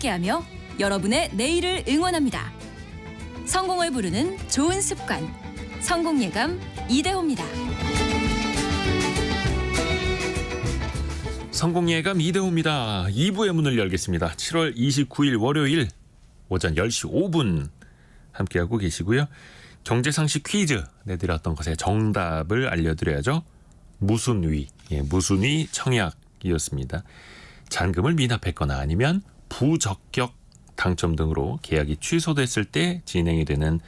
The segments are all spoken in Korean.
함께하며 여러분의 내일을 응원합니다. 성공을 부르는 좋은 습관, 성공예감 이대호입니다. 성공예감 이대호입니다. 2부의 문을 열겠습니다. 7월 29일 월요일 오전 10시 5분 함께하고 계시고요. 경제상식 퀴즈 내드렸던 것의 정답을 알려드려야죠. 무순위, 무순위 청약이었습니다. 잔금을 미납했거나 아니면 부적격 당첨 등으로 계약이 취소됐을 때 진행이 되는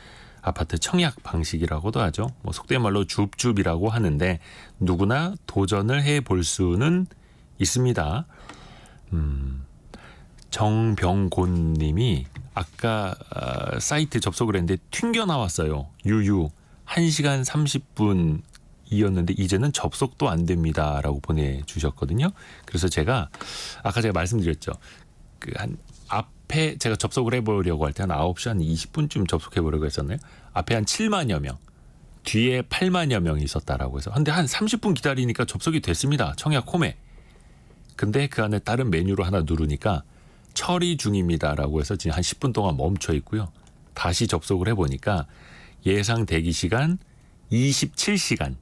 아파트 청약 방식이라고도 하죠. 속된 말로 줍줍이라고 하는데 누구나 도전을 해볼 수는 있습니다. 정병곤 님이 아까 사이트 접속을 했는데 튕겨 나왔어요. 유유 1시간 30분이었는데 이제는 접속도 안 됩니다 라고 보내주셨거든요. 그래서 제가 아까 말씀드렸죠. 한 앞에 제가 접속을 해보려고 할 때 한 9시 한 20분쯤 접속해보려고 했었나요? 앞에 한 7만여 명, 뒤에 8만여 명이 있었다라고 해서. 근데 한 30분 기다리니까 접속이 됐습니다. 청약 홈에. 근데 그 안에 다른 메뉴로 하나 누르니까 처리 중입니다라고 해서 지금 한 10분 동안 멈춰 있고요. 다시 접속을 해보니까 예상 대기 시간 27시간.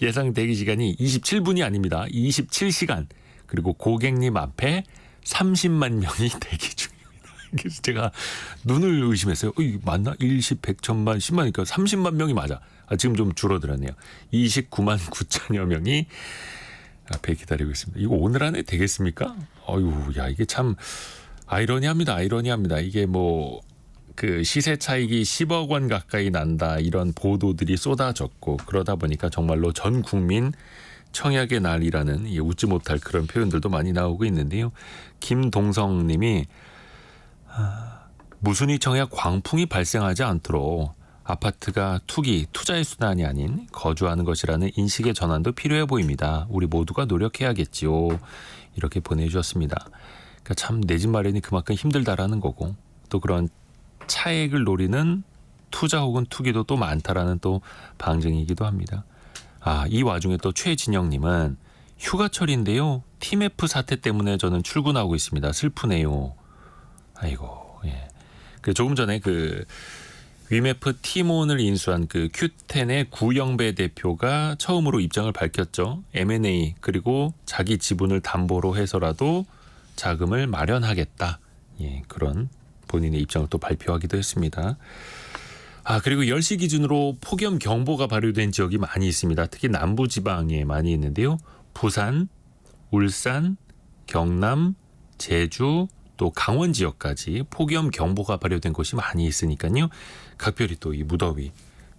예상 대기 시간이 27분이 아닙니다. 27시간. 그리고 고객님 앞에 30만 명이 대기 중입니다. 그래서 제가 눈을 의심했어요. 이거 맞나? 1, 10, 100, 1000만, 10만이니까 30만 명이 맞아. 지금 좀 줄어들었네요. 29만 9천여 명이 앞에 기다리고 있습니다. 이거 오늘 안에 되겠습니까? 야, 이게 참 아이러니합니다. 이게 그 시세 차익이 10억 원 가까이 난다 이런 보도들이 쏟아졌고 그러다 보니까 정말로 전 국민 청약의 날이라는 웃지 못할 그런 표현들도 많이 나오고 있는데요. 김동성 님이 무순위 청약 광풍이 발생하지 않도록 아파트가 투자의 수단이 아닌 거주하는 것이라는 인식의 전환도 필요해 보입니다. 우리 모두가 노력해야겠지요. 이렇게 보내주셨습니다. 그러니까 참 내 집 마련이 그만큼 힘들다라는 거고 또 그런 차액을 노리는 투자 혹은 투기도 또 많다라는 또 방증이기도 합니다. 이 와중에 또 최진영님은 휴가철인데요. 팀F 사태 때문에 저는 출근하고 있습니다. 슬프네요. 아이고, 예. 조금 전에 위메프 티몬을 인수한 Q10의 구영배 대표가 처음으로 입장을 밝혔죠. M&A 그리고 자기 지분을 담보로 해서라도 자금을 마련하겠다. 예, 그런 본인의 입장을 또 발표하기도 했습니다. 그리고 10시 기준으로 폭염 경보가 발효된 지역이 많이 있습니다. 특히 남부지방에 많이 있는데요. 부산, 울산, 경남, 제주, 또 강원 지역까지 폭염 경보가 발효된 곳이 많이 있으니까요. 각별히 또 이 무더위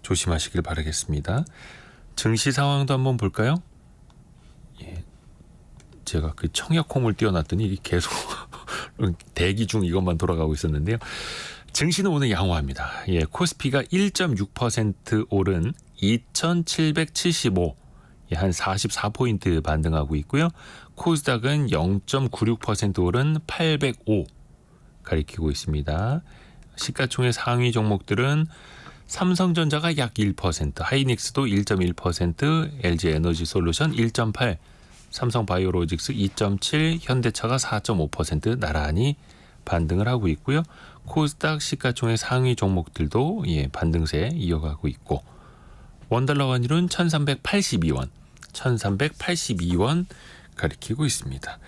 조심하시길 바라겠습니다. 증시 상황도 한번 볼까요? 예, 제가 청약홈을 띄워놨더니 이게 계속 대기 중 이것만 돌아가고 있었는데요. 증시는 오늘 양호합니다. 예, 코스피가 1.6% 오른 2,775, 한 44포인트 반등하고 있고요. 코스닥은 0.96% 오른 805 가리키고 있습니다. 시가총액 상위 종목들은 삼성전자가 약 1%, 하이닉스도 1.1%, LG에너지솔루션 1.8%, 삼성바이오로직스 2.7%, 현대차가 4.5% 나란히 반등을 하고 있고요. 코스닥 시가총액 상위 종목들도 반등세 이어가고 있고 원달러 환율은 1382원 가리키고 있습니다.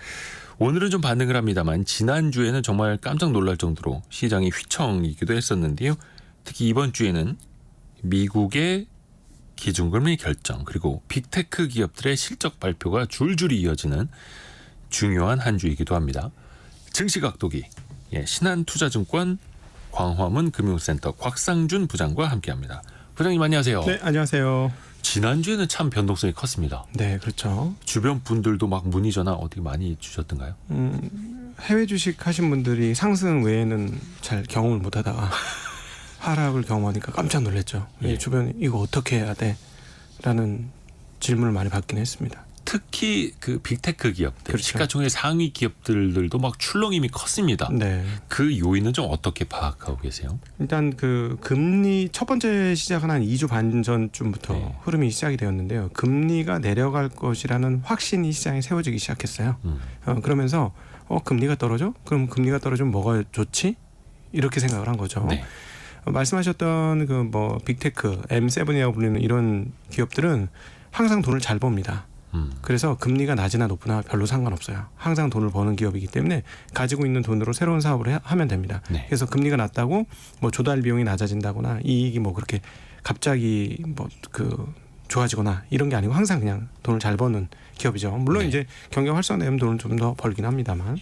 오늘은 좀 반등을 합니다만 지난주에는 정말 깜짝 놀랄 정도로 시장이 휘청이기도 했었는데요. 특히 이번 주에는 미국의 기준금리 결정 그리고 빅테크 기업들의 실적 발표가 줄줄이 이어지는 중요한 한 주이기도 합니다. 증시각도기 신한투자증권 광화문 금융센터 곽상준 부장과 함께합니다. 부장님 안녕하세요. 네, 안녕하세요. 지난주에는 참 변동성이 컸습니다. 네, 그렇죠. 주변 분들도 막 문의 전화 어떻게 많이 주셨던가요? 해외 주식 하신 분들이 상승 외에는 잘 경험을 못하다가 하락을 경험하니까 깜짝 놀랐죠. 주변에 이거 어떻게 해야 돼? 라는 질문을 많이 받긴 했습니다. 특히 그 빅테크 기업들, 그렇죠. 시가총액 상위 기업들도 막 출렁임이 컸습니다. 네. 그 요인은 좀 어떻게 파악하고 계세요? 일단 그 금리 첫 번째 시작은 한 2주 반 전쯤부터 네. 흐름이 시작이 되었는데요. 금리가 내려갈 것이라는 확신이 시장에 세워지기 시작했어요. 그러면서 금리가 떨어져? 그럼 금리가 떨어지면 뭐가 좋지? 이렇게 생각을 한 거죠. 네. 말씀하셨던 그 뭐 빅테크, M7이라고 불리는 이런 기업들은 항상 돈을 잘 법니다. 그래서 금리가 낮으나 높으나 별로 상관없어요. 항상 돈을 버는 기업이기 때문에 가지고 있는 돈으로 새로운 사업을 하면 됩니다. 네. 그래서 금리가 낮다고 뭐 조달 비용이 낮아진다거나 이익이 뭐 그렇게 갑자기 뭐 그 좋아지거나 이런 게 아니고 항상 그냥 돈을 잘 버는 기업이죠. 물론 네. 이제 경영 활성화되면 돈을 좀 더 벌긴 합니다만.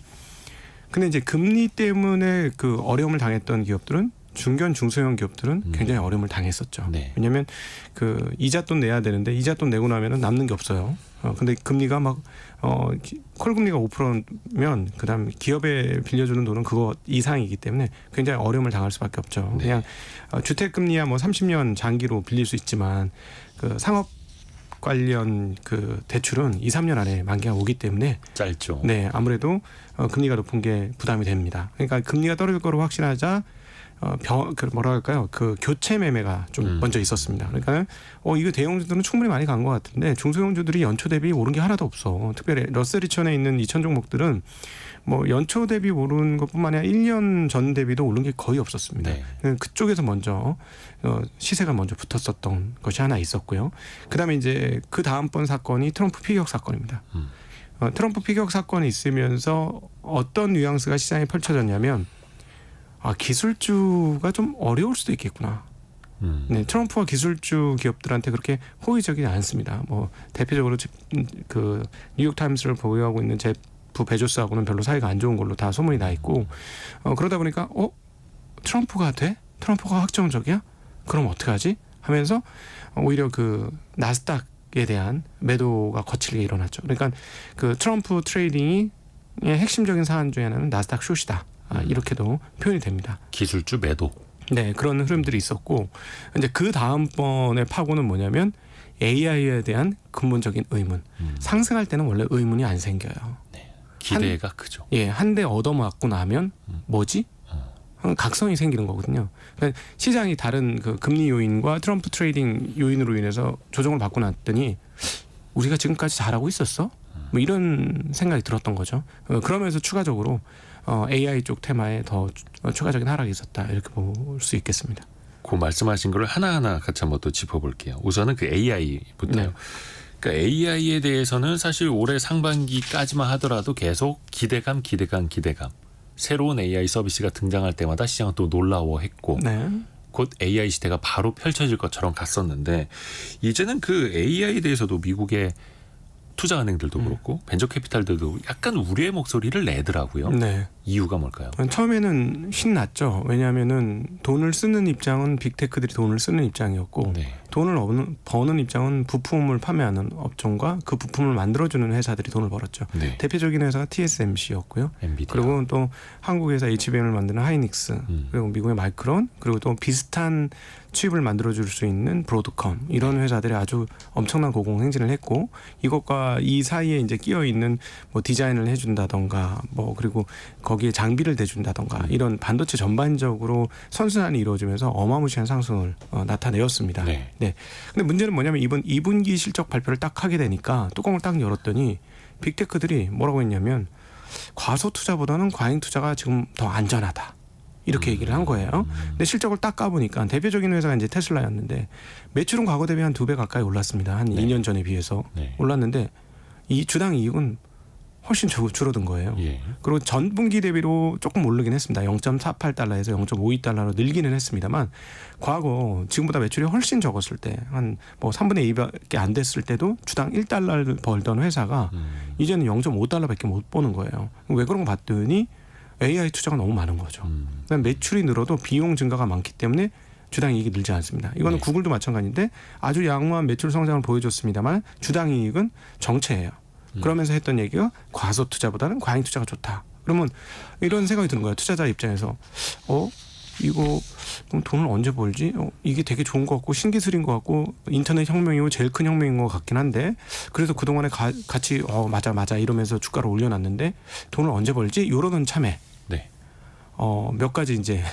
근데 이제 금리 때문에 그 어려움을 당했던 기업들은 중견 중소형 기업들은 굉장히 어려움을 당했었죠. 네. 왜냐하면 그 이자돈 내야 되는데 이자돈 내고 나면은 남는 게 없어요. 근데 금리가 막 콜 금리가 5%면 그다음 기업에 빌려주는 돈은 그거 이상이기 때문에 굉장히 어려움을 당할 수밖에 없죠. 네. 그냥 주택 금리야 뭐 30년 장기로 빌릴 수 있지만 그 상업 관련 그 대출은 2, 3년 안에 만기가 오기 때문에 짧죠. 네, 아무래도 금리가 높은 게 부담이 됩니다. 그러니까 금리가 떨어질 거로 확신하자 그 뭐라 할까요? 그 교체 매매가 좀 먼저 있었습니다. 그러니까 이거 대형주들은 충분히 많이 간 것 같은데 중소형주들이 연초 대비 오른 게 하나도 없어. 특별히 러셀 2000에 있는 2000 종목들은 뭐 연초 대비 오른 것뿐만 아니라 1년 전 대비도 오른 게 거의 없었습니다. 네. 그쪽에서 먼저 시세가 먼저 붙었었던 것이 하나 있었고요. 그다음에 이제 그 다음번 사건이 트럼프 피격 사건입니다. 트럼프 피격 사건이 있으면서 어떤 뉘앙스가 시장에 펼쳐졌냐면 기술주가 좀 어려울 수도 있겠구나. 네, 트럼프가 기술주 기업들한테 그렇게 호의적이지 않습니다. 뭐 대표적으로 그 뉴욕 타임스를 보유하고 있는 제프 베조스하고는 별로 사이가 안 좋은 걸로 다 소문이 나 있고 그러다 보니까 트럼프가 돼? 트럼프가 확정적이야? 그럼 어떡하지? 하면서 오히려 그 나스닥에 대한 매도가 거칠게 일어났죠. 그러니까 그 트럼프 트레이딩이 핵심적인 사안 중에 하나는 나스닥 숏이다. 이렇게도 표현이 됩니다. 기술주 매도. 네, 그런 흐름들이 있었고 이제 그 다음번의 파고는 뭐냐면 AI에 대한 근본적인 의문. 상승할 때는 원래 의문이 안 생겨요. 네. 기대가 크죠. 한 대 얻어맞고 나면 뭐지? 각성이 생기는 거거든요. 그러니까 시장이 다른 그 금리 요인과 트럼프 트레이딩 요인으로 인해서 조정을 받고 났더니 우리가 지금까지 잘하고 있었어? 뭐 이런 생각이 들었던 거죠. 그러면서 추가적으로 AI 쪽 테마에 더 추가적인 하락이 있었다 이렇게 볼 수 있겠습니다. 그 말씀하신 걸 하나하나 같이 한번 또 짚어볼게요. 우선은 그 AI부터요. 네. 그러니까 AI에 대해서는 사실 올해 상반기까지만 하더라도 계속 기대감. 새로운 AI 서비스가 등장할 때마다 시장은 또 놀라워했고 네. 곧 AI 시대가 바로 펼쳐질 것처럼 갔었는데 이제는 그 AI에 대해서도 미국의 투자은행들도 그렇고 벤처캐피탈들도 약간 우려의 목소리를 내더라고요. 네. 이유가 뭘까요? 처음에는 신났죠. 왜냐하면은 돈을 쓰는 입장은 빅테크들이 돈을 쓰는 입장이었고 네. 돈을 버는 입장은 부품을 판매하는 업종과 그 부품을 만들어주는 회사들이 돈을 벌었죠. 네. 대표적인 회사가 TSMC였고요. 엔비디아. 그리고 또 한국 회사 HBM을 만드는 하이닉스, 그리고 미국의 마이크론, 그리고 또 비슷한 칩을 만들어줄 수 있는 브로드컴 이런 회사들이 아주 엄청난 고공행진을 했고 이것과 이 사이에 이제 끼어 있는 뭐 디자인을 해준다던가 뭐 그리고 거기에 장비를 대준다던가 이런 반도체 전반적으로 선순환이 이루어지면서 어마무시한 상승을 나타내었습니다. 네. 네. 근데 문제는 뭐냐면 이번 2분기 실적 발표를 딱 하게 되니까 뚜껑을 딱 열었더니 빅테크들이 뭐라고 했냐면 과소 투자보다는 과잉 투자가 지금 더 안전하다. 이렇게 얘기를 한 거예요. 근데 실적을 딱 까보니까 대표적인 회사가 이제 테슬라였는데 매출은 과거 대비 한 2배 가까이 올랐습니다. 한 네. 2년 전에 비해서 네. 올랐는데 이 주당 이익은 훨씬 줄어든 거예요. 예. 그리고 전 분기 대비로 조금 오르긴 했습니다. 0.48달러에서 0.52달러로 늘기는 했습니다만 과거 지금보다 매출이 훨씬 적었을 때 한 뭐 3분의 2밖에 안 됐을 때도 주당 1달러를 벌던 회사가 이제는 0.5달러밖에 못 버는 거예요. 왜 그런 거 봤더니 AI 투자가 너무 많은 거죠. 매출이 늘어도 비용 증가가 많기 때문에 주당 이익이 늘지 않습니다. 이거는 네. 구글도 마찬가지인데 아주 양호한 매출 성장을 보여줬습니다만 주당 이익은 정체예요. 그러면서 했던 얘기가 과소 투자보다는 과잉 투자가 좋다. 그러면 이런 생각이 드는 거예요. 투자자 입장에서 이거 그럼 돈을 언제 벌지? 이게 되게 좋은 것 같고 신기술인 것 같고 인터넷 혁명이고 제일 큰 혁명인 것 같긴 한데 그래서 그동안에 같이 맞아 이러면서 주가를 올려놨는데 돈을 언제 벌지? 이러던 참에 네. 몇 가지 이제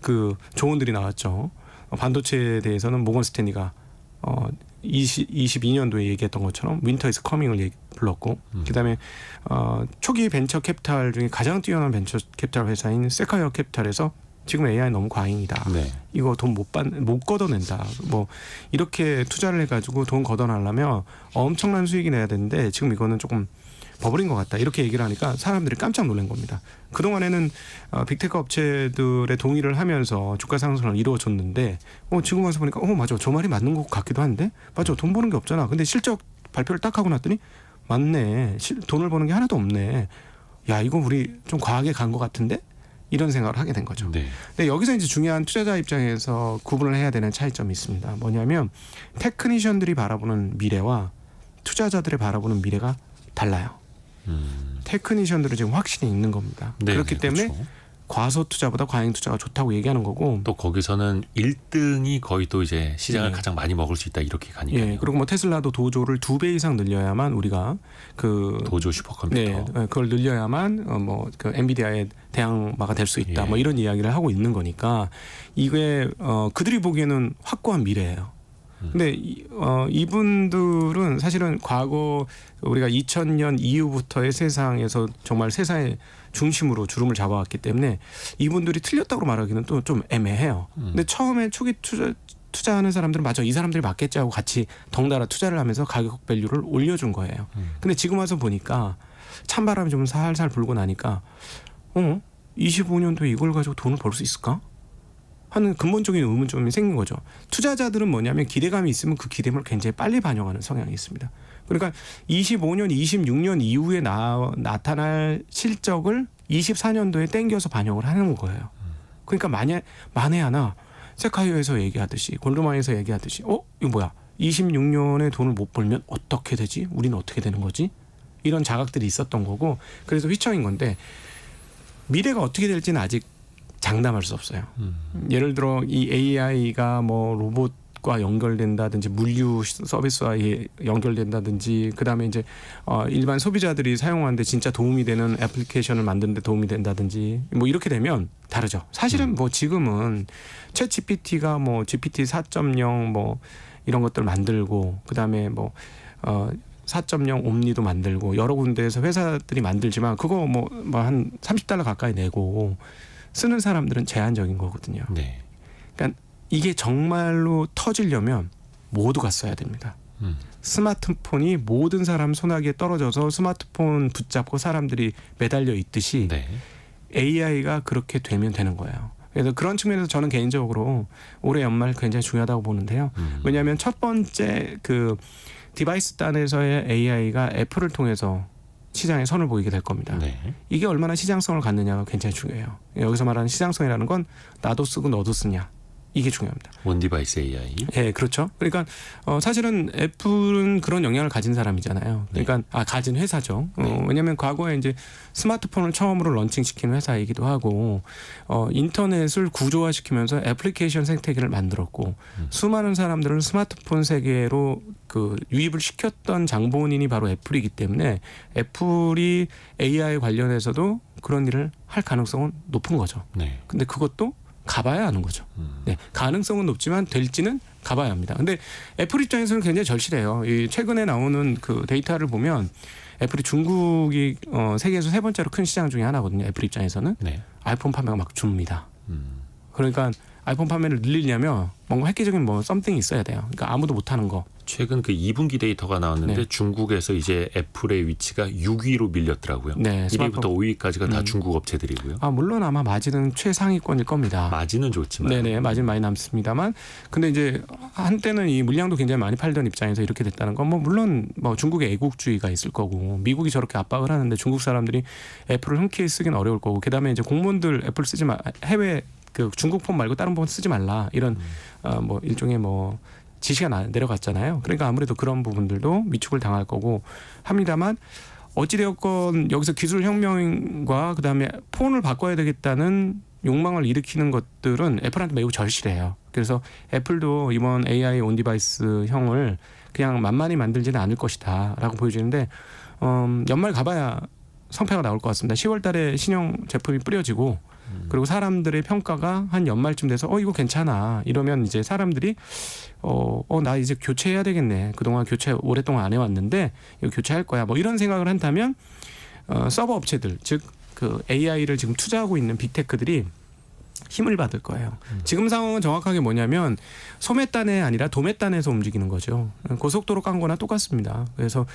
그 조언들이 나왔죠. 반도체에 대해서는 모건 스탠리가 22년도에 얘기했던 것처럼 윈터 이즈 커밍을 불렀고 그다음에 초기 벤처 캐피탈 중에 가장 뛰어난 벤처 캐피탈 회사인 세카이어 캐피탈에서 지금 AI 너무 과잉이다. 네. 이거 돈 못 걷어낸다. 뭐 이렇게 투자를 해가지고 돈 걷어내려면 엄청난 수익이 내야 되는데 지금 이거는 조금 버블인 것 같다. 이렇게 얘기를 하니까 사람들이 깜짝 놀란 겁니다. 그동안에는 빅테크 업체들의 동의를 하면서 주가 상승을 이루어줬는데 지금 와서 보니까 맞아. 저 말이 맞는 것 같기도 한데 맞아. 돈 버는 게 없잖아. 근데 실적 발표를 딱 하고 났더니 맞네. 돈을 버는 게 하나도 없네. 야 이거 우리 좀 과하게 간 것 같은데? 이런 생각을 하게 된 거죠. 네. 근데 여기서 이제 중요한 투자자 입장에서 구분을 해야 되는 차이점이 있습니다. 뭐냐면 테크니션들이 바라보는 미래와 투자자들이 바라보는 미래가 달라요. 테크니션들은 지금 확신이 있는 겁니다. 네, 그렇기 때문에 그렇죠. 과소 투자보다 과잉 투자가 좋다고 얘기하는 거고. 또 거기서는 1등이 거의 또 이제 시장을 네. 가장 많이 먹을 수 있다 이렇게 가니까요. 예, 그리고 뭐 테슬라도 도조를 2배 이상 늘려야만 우리가 그 도조 슈퍼컴퓨터. 네, 그걸 늘려야만 뭐 그 엔비디아의 대항마가 될 수 있다. 예. 뭐 이런 이야기를 하고 있는 거니까 이게 그들이 보기에는 확고한 미래예요. 근데 이분들은 사실은 과거 우리가 2000년 이후부터의 세상에서 정말 세상의 중심으로 주름을 잡아왔기 때문에 이분들이 틀렸다고 말하기는 또 좀 애매해요. 근데 처음에 초기 투자하는 사람들은 맞아 이 사람들이 맞겠지 하고 같이 덩달아 투자를 하면서 가격 밸류를 올려준 거예요. 근데 지금 와서 보니까 찬바람이 좀 살살 불고 나니까 25년도에 이걸 가지고 돈을 벌 수 있을까? 하는 근본적인 의문점이 생긴 거죠. 투자자들은 뭐냐면 기대감이 있으면 그 기대감을 굉장히 빨리 반영하는 성향이 있습니다. 그러니까 25년, 26년 이후에 나타날 실적을 24년도에 땡겨서 반영을 하는 거예요. 그러니까 만에 하나 세카이어에서 얘기하듯이 골드만에서 얘기하듯이 이거 뭐야 26년에 돈을 못 벌면 어떻게 되지? 우리는 어떻게 되는 거지? 이런 자각들이 있었던 거고 그래서 휘청인 건데 미래가 어떻게 될지는 아직 장담할 수 없어요. 예를 들어 이 AI가 뭐 로봇과 연결된다든지 물류 서비스와 연결된다든지 그다음에 이제 일반 소비자들이 사용하는데 진짜 도움이 되는 애플리케이션을 만드는 데 도움이 된다든지 뭐 이렇게 되면 다르죠. 사실은 뭐 지금은 챗 GPT가 뭐 GPT 4.0 뭐 이런 것들 만들고 그다음에 뭐 4.0 옴니도 만들고 여러 군데에서 회사들이 만들지만 그거 뭐 한 $30 가까이 내고 쓰는 사람들은 제한적인 거거든요. 네. 그러니까 이게 정말로 터지려면 모두가 써야 됩니다. 스마트폰이 모든 사람 손아귀에 떨어져서 스마트폰 붙잡고 사람들이 매달려 있듯이 네. AI가 그렇게 되면 되는 거예요. 그래서 그런 측면에서 저는 개인적으로 올해 연말 굉장히 중요하다고 보는데요. 왜냐하면 첫 번째 그 디바이스 단에서의 AI가 애플을 통해서 시장에 선을 보이게 될 겁니다. 네. 이게 얼마나 시장성을 갖느냐가 굉장히 중요해요. 여기서 말하는 시장성이라는 건 나도 쓰고 너도 쓰냐. 이게 중요합니다. 원 디바이스 AI. 예, 그렇죠. 그러니까 사실은 애플은 그런 영향을 가진 사람이잖아요. 그러니까 가진 회사죠. 왜냐하면 과거에 이제 스마트폰을 처음으로 런칭시킨 회사이기도 하고 인터넷을 구조화시키면서 애플리케이션 생태계를 만들었고 수많은 사람들을 스마트폰 세계로 그 유입을 시켰던 장본인이 바로 애플이기 때문에 애플이 AI 관련해서도 그런 일을 할 가능성은 높은 거죠. 네. 근데 그것도 가봐야 하는 거죠. 네, 가능성은 높지만 될지는 가봐야 합니다. 근데 애플 입장에서는 굉장히 절실해요. 이 최근에 나오는 그 데이터를 보면 애플이 중국이 세계에서 세 번째로 큰 시장 중에 하나거든요. 애플 입장에서는 네. 아이폰 판매가 막 줍니다. 그러니까 아이폰 판매를 늘리려면 뭔가 획기적인 뭐 썸띵이 있어야 돼요. 그러니까 아무도 못하는 거. 최근 그 2분기 데이터가 나왔는데 네. 중국에서 이제 애플의 위치가 6위로 밀렸더라고요. 네, 1위부터 5위까지가 다 중국 업체들이고요. 물론 아마 마진은 최상위권일 겁니다. 마진은 좋지만. 네네, 마진 많이 남습니다만, 근데 이제 한때는 이 물량도 굉장히 많이 팔던 입장에서 이렇게 됐다는 건 뭐 물론 뭐 중국의 애국주의가 있을 거고 미국이 저렇게 압박을 하는데 중국 사람들이 애플을 흔쾌히 쓰긴 어려울 거고, 그다음에 이제 공무원들 애플 쓰지 마, 해외 그 중국 폰 말고 다른 폰 쓰지 말라 이런 뭐 일종의 뭐 지시가 내려갔잖아요. 그러니까 아무래도 그런 부분들도 위축을 당할 거고 합니다만, 어찌되었건 여기서 기술 혁명과 그다음에 폰을 바꿔야 되겠다는 욕망을 일으키는 것들은 애플한테 매우 절실해요. 그래서 애플도 이번 AI 온 디바이스 형을 그냥 만만히 만들지는 않을 것이다라고 보여지는데 연말 가봐야 성패가 나올 것 같습니다. 10월 달에 신형 제품이 뿌려지고 그리고 사람들의 평가가 한 연말쯤 돼서 이거 괜찮아 이러면 이제 사람들이 나 이제 교체해야 되겠네. 그동안 교체 오랫동안 안 해왔는데 이거 교체할 거야. 뭐 이런 생각을 한다면 서버 업체들 즉 그 AI를 지금 투자하고 있는 빅테크들이 힘을 받을 거예요. 지금 상황은 정확하게 뭐냐면 소매단에 아니라 도매단에서 움직이는 거죠. 고속도로 깐 거나 똑같습니다. 그래서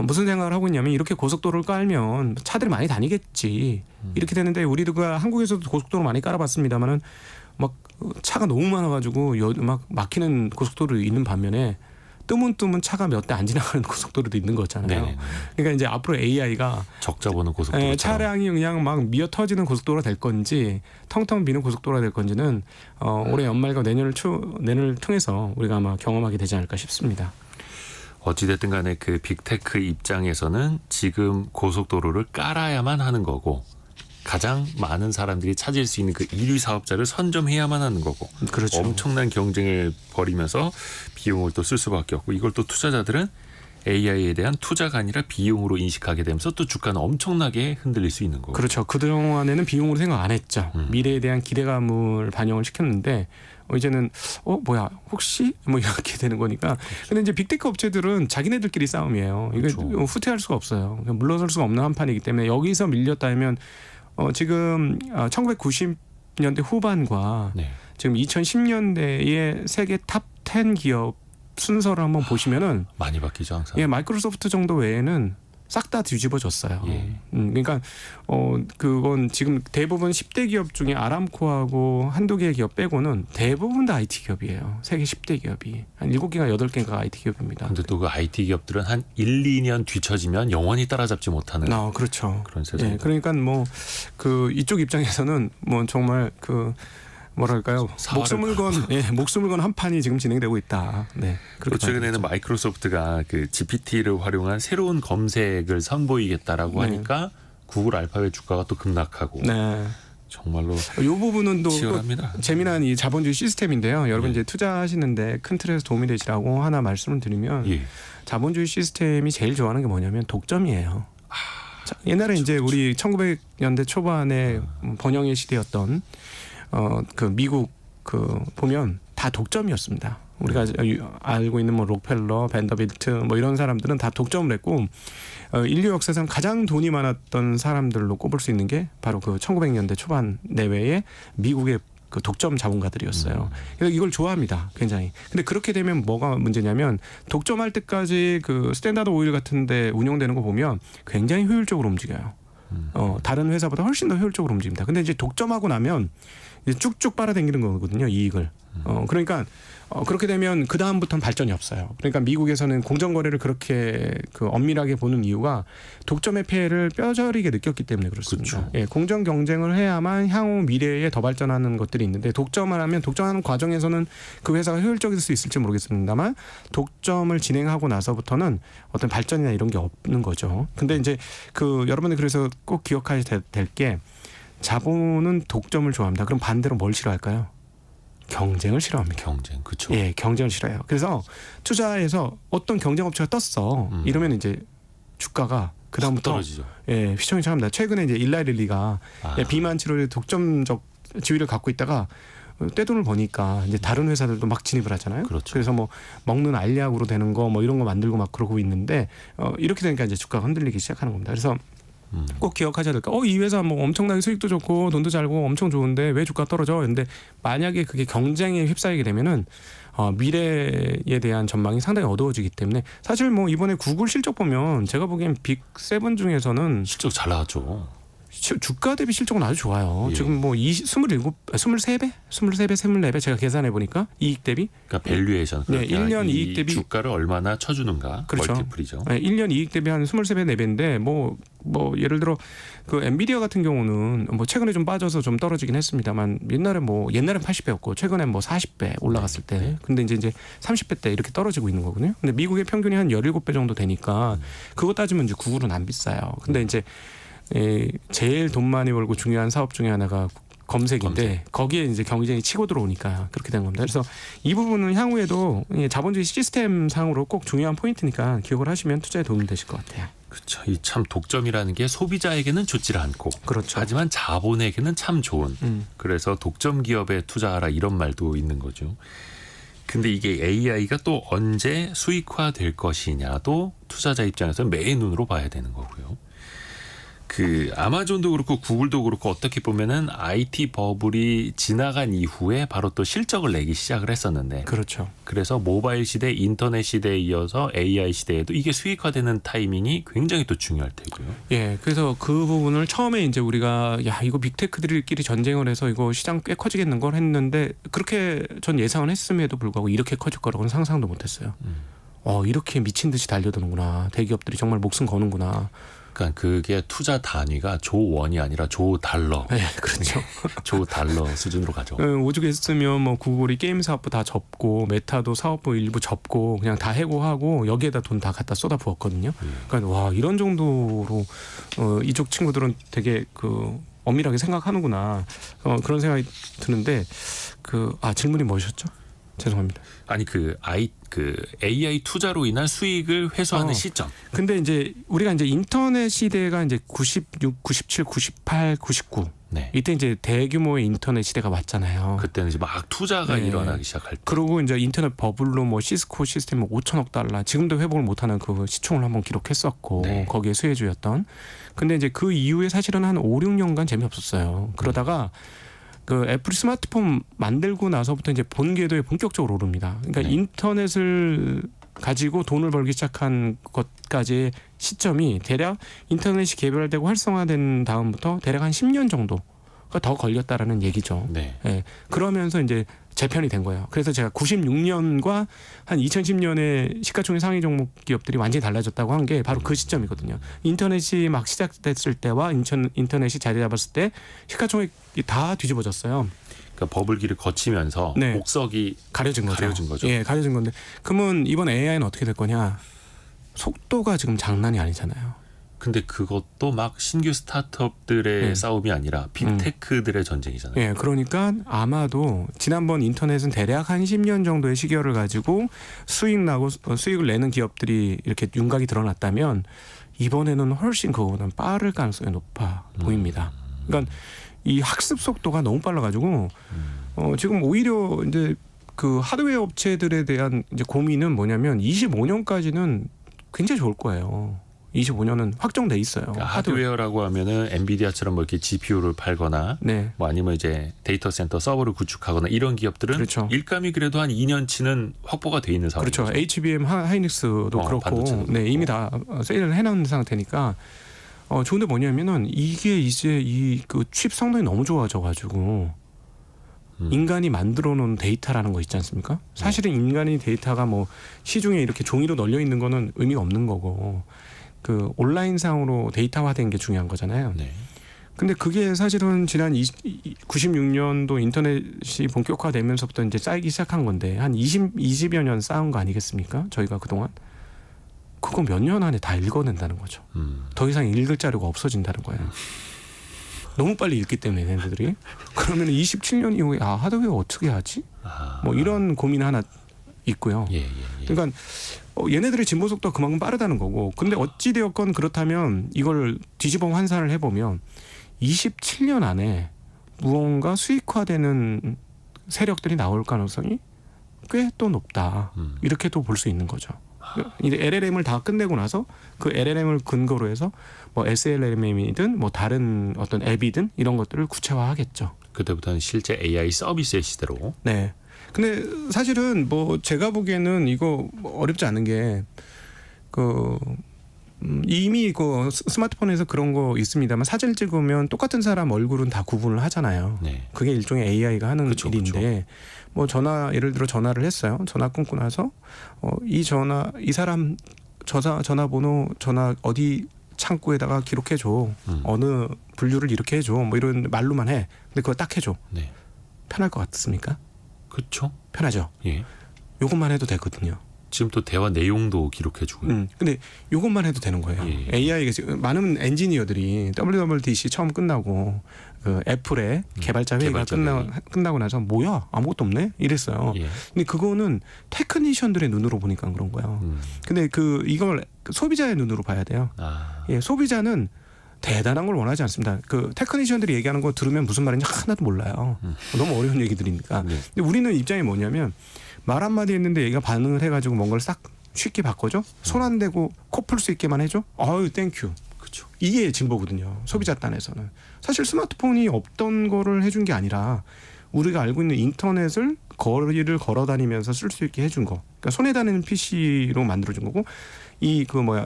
무슨 생각을 하고 있냐면 이렇게 고속도로를 깔면 차들이 많이 다니겠지. 이렇게 되는데 우리가 한국에서도 고속도로 많이 깔아봤습니다만은 막 차가 너무 많아가지고 막 막히는 고속도로 있는 반면에 뜨문뜨문 차가 몇 대 안 지나가는 고속도로도 있는 거잖아요. 네네네. 그러니까 이제 앞으로 AI가 적자 보는 고속도로 차량이 그냥 막 미어 터지는 고속도로가 될 건지 텅텅 비는 고속도로가 될 건지는 올해 연말과 내년을 통해서 우리가 아마 경험하게 되지 않을까 싶습니다. 어찌됐든 간에 그 빅테크 입장에서는 지금 고속도로를 깔아야만 하는 거고 가장 많은 사람들이 찾을 수 있는 그 1위 사업자를 선점해야만 하는 거고 그렇죠. 엄청난 경쟁을 벌이면서 비용을 또 쓸 수밖에 없고 이걸 또 투자자들은 AI에 대한 투자가 아니라 비용으로 인식하게 되면서 또 주가는 엄청나게 흔들릴 수 있는 거고. 그렇죠. 그동안에는 비용으로 생각 안 했죠. 미래에 대한 기대감을 반영을 시켰는데 이제는 뭐야 혹시 뭐 이렇게 되는 거니까. 근데 이제 빅테크 업체들은 자기네들끼리 싸움이에요. 이게 그렇죠. 후퇴할 수가 없어요. 물러설 수가 없는 한판이기 때문에 여기서 밀렸다면 지금 1990년대 후반과 네. 지금 2010년대의 세계 탑 10 기업 순서를 한번 보시면은 많이 바뀌죠 항상. 마이크로소프트 정도 외에는 싹 다 뒤집어졌어요. 예. 그러니까 그건 지금 대부분 10대 기업 중에 아람코하고 한두 개의 기업 빼고는 대부분 다 IT 기업이에요. 세계 10대 기업이 한 7개가 8개가 IT 기업입니다. 근데 또 그 IT 기업들은 한 1, 2년 뒤처지면 영원히 따라잡지 못하는 그렇죠. 그런 세상. 예, 그러니까 뭐 그 이쪽 입장에서는 뭐 정말 뭐랄까요? 목숨을 건 한 판이 지금 진행되고 있다. 네. 그리고 최근에는 마이크로소프트가 그 GPT를 활용한 새로운 검색을 선보이겠다라고 네. 하니까 구글 알파벳 주가가 또 급락하고. 네. 정말로 이 부분은 또 치열합니다. 재미난 이 자본주의 시스템인데요. 여러분 이제 투자하시는데 큰 틀에서 도움이 되시라고 하나 말씀을 드리면 예. 자본주의 시스템이 제일 좋아하는 게 뭐냐면 독점이에요. 자, 옛날에 이제 우리 1900년대 초반에 번영의 시대였던 그 미국 보면 다 독점이었습니다. 우리가 알고 있는 뭐 록펠러, 벤더빌트 뭐 이런 사람들은 다 독점을 했고 인류 역사상 가장 돈이 많았던 사람들로 꼽을 수 있는 게 바로 그 1900년대 초반 내외의 미국의 그 독점 자본가들이었어요. 그래서 이걸 좋아합니다, 굉장히. 근데 그렇게 되면 뭐가 문제냐면 독점할 때까지 그 스탠다드 오일 같은데 운용되는 거 보면 굉장히 효율적으로 움직여요. 다른 회사보다 훨씬 더 효율적으로 움직입니다. 근데 이제 독점하고 나면 이제 쭉쭉 빨아당기는 거거든요, 이익을. 그러니까 그렇게 되면 그 다음부터는 발전이 없어요. 그러니까 미국에서는 공정거래를 그렇게 엄밀하게 보는 이유가 독점의 폐해를 뼈저리게 느꼈기 때문에 그렇습니다. 그렇죠. 예, 공정 경쟁을 해야만 향후 미래에 더 발전하는 것들이 있는데 독점을 하면 독점하는 과정에서는 그 회사가 효율적일 수 있을지 모르겠습니다만 독점을 진행하고 나서부터는 어떤 발전이나 이런 게 없는 거죠. 근데 이제 여러분들 그래서 꼭 기억하셔야 될 게 자본은 독점을 좋아합니다. 그럼 반대로 뭘 싫어할까요? 경쟁을 싫어합니다. 경쟁, 그렇죠. 예, 경쟁을 싫어해요. 그래서 투자에서 어떤 경쟁 업체가 떴어. 이러면 이제 주가가 그 다음부터 떨어지죠. 예, 휘청휘청합니다. 최근에 이제 일라이 릴리가 비만 치료의 독점적 지위를 갖고 있다가 떼돈을 버니까 이제 다른 회사들도 막 진입을 하잖아요. 그렇죠. 그래서 뭐 먹는 알약으로 되는 거 뭐 이런 거 만들고 막 그러고 있는데 이렇게 되니까 이제 주가가 흔들리기 시작하는 겁니다. 그래서 꼭 기억하셔야 될 거. 이 회사 뭐 엄청나게 수익도 좋고 돈도 잘 벌고 엄청 좋은데 왜 주가 떨어져? 근데 만약에 그게 경쟁에 휩싸이게 되면은 미래에 대한 전망이 상당히 어두워지기 때문에 사실 뭐 이번에 구글 실적 보면 제가 보기엔 빅7 중에서는 실적 잘 나왔죠. 주가 대비 실적은 아주 좋아요. 예. 지금 뭐 23배, 24배 제가 계산해 보니까 이익 대비. 그러니까 밸류에이션. 네, 1년 이익 대비 주가를 얼마나 쳐주는가. 그렇죠. 멀티플이죠. 네, 1년 이익 대비 한 23배, 4배인데 뭐 예를 들어 그 엔비디아 같은 경우는 뭐 최근에 좀 빠져서 좀 떨어지긴 했습니다만 옛날엔 80배였고 최근에 뭐 40배 올라갔을 때. 근데 이제 30배 대 이렇게 떨어지고 있는 거거든요. 근데 미국의 평균이 한 17배 정도 되니까 그거 따지면 이제 구글은 안 비싸요. 근데 이제 제일 돈 많이 벌고 중요한 사업 중에 하나가 검색인데 거기에 이제 경쟁이 치고 들어오니까 그렇게 된 겁니다. 그래서 이 부분은 향후에도 자본주의 시스템 상으로 꼭 중요한 포인트니까 기억을 하시면 투자에 도움이 되실 것 같아요. 그렇죠. 이 참 독점이라는 게 소비자에게는 좋지 않고 그렇죠. 하지만 자본에게는 참 좋은. 그래서 독점 기업에 투자하라 이런 말도 있는 거죠. 근데 이게 AI가 또 언제 수익화될 것이냐도 투자자 입장에서 매의 눈으로 봐야 되는 거고요. 그 아마존도 그렇고 구글도 그렇고 어떻게 보면은 IT 버블이 지나간 이후에 바로 또 실적을 내기 시작을 했었는데 그렇죠. 그래서 모바일 시대, 인터넷 시대에 이어서 AI 시대에도 이게 수익화되는 타이밍이 굉장히 또 중요할 테고요. 예, 그래서 그 부분을 처음에 이제 우리가 야 이거 빅테크들끼리 전쟁을 해서 이거 시장 꽤 커지겠는 걸 했는데 그렇게 전 예상을 했음에도 불구하고 이렇게 커질 거라고는 상상도 못했어요. 이렇게 미친 듯이 달려드는구나. 대기업들이 정말 목숨 거는구나. 그러니까 그게 투자 단위가 조 원이 아니라 조 달러. 네, 그렇죠. 조 달러 수준으로 가죠. 오죽했으면 뭐 구글이 게임 사업부 다 접고 메타도 사업부 일부 접고 그냥 다 해고하고 여기에다 돈 다 갖다 쏟아 부었거든요. 그러니까 와 이런 정도로 이쪽 친구들은 되게 그 엄밀하게 생각하는구나 그런 생각이 드는데 질문이 뭐셨죠? 죄송합니다. 아니 그 AI 투자로 인한 수익을 회수하는 시점. 근데 이제 우리가 이제 인터넷 시대가 이제 96, 97, 98, 99 네. 이때 이제 대규모의 인터넷 시대가 왔잖아요. 그때는 이제 막 투자가 네. 일어나기 시작할 때. 그리고 이제 인터넷 버블로 뭐 시스코 시스템 5천억 달러 지금도 회복을 못하는 그 시총을 한번 기록했었고 네. 거기에 수혜주였던. 근데 이제 그 이후에 사실은 한 5, 6년간 재미없었어요. 그러다가 그 애플이 스마트폰 만들고 나서부터 이제 본 궤도에 본격적으로 오릅니다. 그러니까 네. 인터넷을 가지고 돈을 벌기 시작한 것까지의 시점이 대략 인터넷이 개발되고 활성화된 다음부터 대략 한 10년 정도가 더 걸렸다라는 얘기죠. 네. 예. 그러면서 이제 재편이 된 거예요. 그래서 제가 96년과 한 2010년에 시가총액 상위 종목 기업들이 완전히 달라졌다고 한 게 바로 그 시점이거든요. 인터넷이 막 시작됐을 때와 인터넷이 자리 잡았을 때 시가총액이 다 뒤집어졌어요. 그러니까 버블기를 거치면서 네. 옥석이 가려진 거죠. 예, 예, 가려진 건데. 그러면 이번 AI는 어떻게 될 거냐? 속도가 지금 장난이 아니잖아요. 근데 그것도 막 신규 스타트업들의 네. 싸움이 아니라 빅테크들의 전쟁이잖아요. 예, 그러니까 아마도 지난번 인터넷은 대략 한 10년 정도의 시기를 가지고 수익을 내는 기업들이 이렇게 윤곽이 드러났다면 이번에는 훨씬 그거보다는 빠를 가능성이 높아 보입니다. 그러니까 이 학습 속도가 너무 빨라가지고 지금 오히려 이제 그 하드웨어 업체들에 대한 이제 고민은 뭐냐면 25년까지는 굉장히 좋을 거예요. 25년은 확정돼 있어요. 그러니까 하드웨어라고 하면은 엔비디아처럼 뭐 이렇게 GPU를 팔거나 네. 뭐 아니면 이제 데이터 센터 서버를 구축하거나 이런 기업들은 그렇죠. 일감이 그래도 한 2년치는 확보가 돼 있는 상황이죠. 그렇죠. HBM 하이닉스도 그렇고 반도체도 네, 이미 그렇고. 다 세일을 해놓은 상태니까 좋은데 뭐냐면은 이게 이제 이 그 칩 성능이 너무 좋아져가지고 인간이 만들어 놓은 데이터라는 거 있지 않습니까? 사실은 인간이 데이터가 뭐 시중에 이렇게 종이로 널려 있는 거는 의미가 없는 거고 그 온라인상으로 데이터화된 게 중요한 거잖아요. 네. 근데 그게 사실은 지난 96년도 인터넷이 본격화되면서부터 이제 쌓이기 시작한 건데 한 20여 년 쌓은 거 아니겠습니까? 저희가 그동안 그거 몇 년 안에 다 읽어낸다는 거죠. 더 이상 읽을 자료가 없어진다는 거예요. 너무 빨리 읽기 때문에 얘네들이. 그러면 27년 이후에 하드웨어 어떻게 하지? 뭐 이런 고민 하나 있고요. 예. 그러니까 얘네들의 진보 속도가 그만큼 빠르다는 거고. 근데 어찌 되었건 그렇다면 이걸 뒤집어 환산을 해보면 27년 안에 무언가 수익화되는 세력들이 나올 가능성이 꽤 또 높다. 이렇게 또 볼 수 있는 거죠. 이제 LLM을 다 끝내고 나서 그 LLM을 근거로 해서 뭐 SLM이든 뭐 다른 어떤 앱이든 이런 것들을 구체화하겠죠. 그때부터는 실제 AI 서비스의 시대로. 네. 근데 사실은 뭐 제가 보기에는 이거 어렵지 않은 게 이미 그 스마트폰에서 그런 거 있습니다만 사진을 찍으면 똑같은 사람 얼굴은 다 구분을 하잖아요. 네. 그게 일종의 AI가 하는 그쵸, 일인데 뭐 예를 들어 전화를 했어요. 전화 끊고 나서 이 사람 전화번호 어디 창구에다가 기록해 줘. 어느 분류를 이렇게 해줘. 뭐 이런 말로만 해. 근데 그거 딱 해줘. 네. 편할 것 같습니까? 그렇죠. 편하죠. 예. 요것만 해도 되거든요. 지금 또 대화 내용도 기록해주고요. 근데 이것만 해도 되는 거예요. 예. AI가 지금 많은 엔지니어들이 WWDC 처음 끝나고 그 애플의 개발자 회의가 끝나고 나서 뭐야 아무것도 없네 이랬어요. 예. 근데 그거는 테크니션들의 눈으로 보니까 그런 거예요. 근데 이걸 소비자의 눈으로 봐야 돼요. 아. 예, 소비자는 대단한 걸 원하지 않습니다. 그 테크니션들이 얘기하는 거 들으면 무슨 말인지 하나도 몰라요. 너무 어려운 얘기들이니까. 네. 근데 우리는 입장이 뭐냐면 말 한마디 했는데 얘가 반응을 해가지고 뭔가를 싹 쉽게 바꿔줘. 손 안 대고 코 풀 수 있게만 해줘. 아유 땡큐. 그렇죠. 이게 진보거든요. 소비자 단에서는. 사실 스마트폰이 없던 거를 해준 게 아니라 우리가 알고 있는 인터넷을 거리를 걸어 다니면서 쓸 수 있게 해준 거. 그러니까 손에 닿는 PC로 만들어준 거고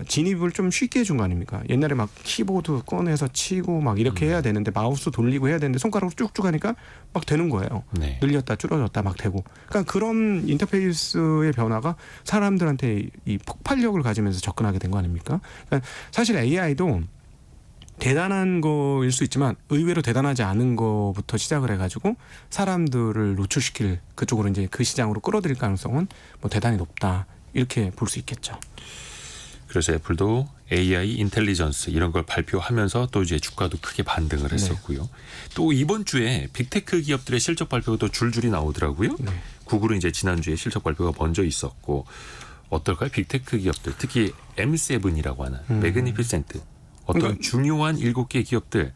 진입을 좀 쉽게 해준 거 아닙니까? 옛날에 막 키보드 꺼내서 치고 막 이렇게 해야 되는데 마우스 돌리고 해야 되는데 손가락으로 쭉쭉 하니까 막 되는 거예요. 네. 늘렸다 줄어졌다 막 되고. 그러니까 그런 인터페이스의 변화가 사람들한테 이 폭발력을 가지면서 접근하게 된 거 아닙니까? 그러니까 사실 AI도 대단한 거일 수 있지만 의외로 대단하지 않은 거부터 시작을 해가지고 사람들을 노출시킬 그쪽으로 이제 그 시장으로 끌어들일 가능성은 뭐 대단히 높다 이렇게 볼 수 있겠죠. 그래서 애플도 AI 인텔리전스 이런 걸 발표하면서 또 이제 주가도 크게 반등을 했었고요. 또 이번 주에 빅테크 기업들의 실적 발표가 또 줄줄이 나오더라고요. 네. 구글은 이제 지난주에 실적 발표가 먼저 있었고 어떨까요? 빅테크 기업들 특히 M7이라고 하는 매그니피센트 어떤 그러니까 중요한 7개 기업들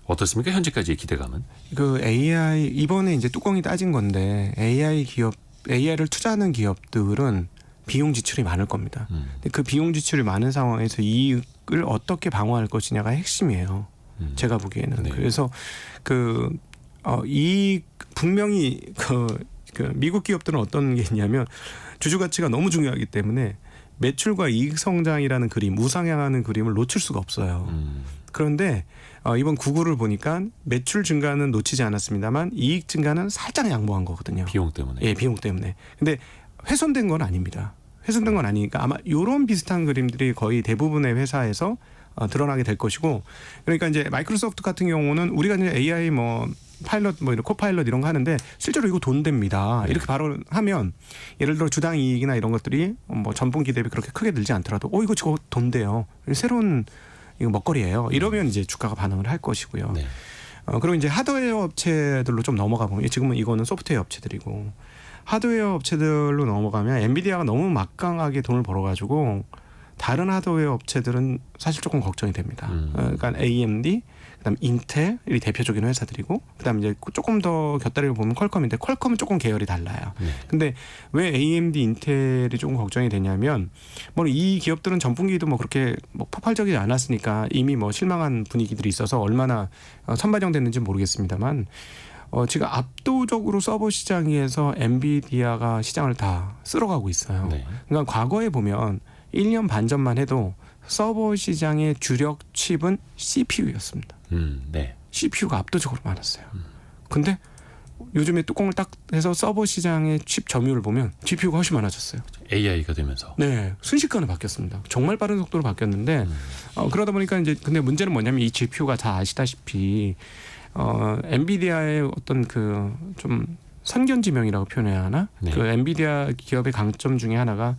어떻습니까? 현재까지의 기대감은? 그 AI 이번에 이제 뚜껑이 따진 건데 AI를 투자하는 기업들은 비용 지출이 많을 겁니다. 근데 그 비용 지출이 많은 상황에서 이익을 어떻게 방어할 것이냐가 핵심이에요. 제가 보기에는. 네. 그래서 분명히 그 미국 기업들은 어떤 게 있냐면 주주 가치가 너무 중요하기 때문에 매출과 이익 성장이라는 그림, 우상향하는 그림을 놓칠 수가 없어요. 그런데 이번 구글을 보니까 매출 증가는 놓치지 않았습니다만 이익 증가는 살짝 양보한 거거든요. 비용 때문에. 예, 비용 때문에. 근데 훼손된 건 아닙니다. 훼손된 건 아니니까 아마 이런 비슷한 그림들이 거의 대부분의 회사에서 드러나게 될 것이고, 그러니까 이제 마이크로소프트 같은 경우는 우리가 이제 AI 파일럿 이런 코파일럿 이런 거 하는데 실제로 이거 돈 됩니다. 이렇게 바로 하면 예를 들어 주당 이익이나 이런 것들이 전분기 대비 그렇게 크게 늘지 않더라도 이거 저거 돈 돼요. 새로운 이거 먹거리예요. 이러면 이제 주가가 반응을 할 것이고요. 네. 그리고 이제 하드웨어 업체들로 좀 넘어가 보면 지금은 이거는 소프트웨어 업체들이고 하드웨어 업체들로 넘어가면 엔비디아가 너무 막강하게 돈을 벌어가지고 다른 하드웨어 업체들은 사실 조금 걱정이 됩니다. 그러니까 AMD, 그다음 인텔이 대표적인 회사들이고, 그다음 이제 조금 더 곁다리를 보면 퀄컴인데 퀄컴은 조금 계열이 달라요. 네. 근데 왜 AMD, 인텔이 조금 걱정이 되냐면 이 기업들은 전분기도 그렇게 폭발적이지 않았으니까 이미 실망한 분위기들이 있어서 얼마나 선반영됐는지 모르겠습니다만. 지금 압도적으로 서버 시장에서 엔비디아가 시장을 다 쓸어가고 있어요. 네. 그러니까 과거에 보면 1년 반 전만 해도 서버 시장의 주력 칩은 CPU였습니다. 네. CPU가 압도적으로 많았어요. 근데 요즘에 뚜껑을 딱 해서 서버 시장의 칩 점유율을 보면 GPU가 훨씬 많아졌어요. AI가 되면서. 네, 순식간에 바뀌었습니다. 정말 빠른 속도로 바뀌었는데 그러다 보니까 이제 근데 문제는 뭐냐면 이 GPU가 다 아시다시피 엔비디아의 어떤 좀 선견지명이라고 표현해야 하나? 네. 그 엔비디아 기업의 강점 중에 하나가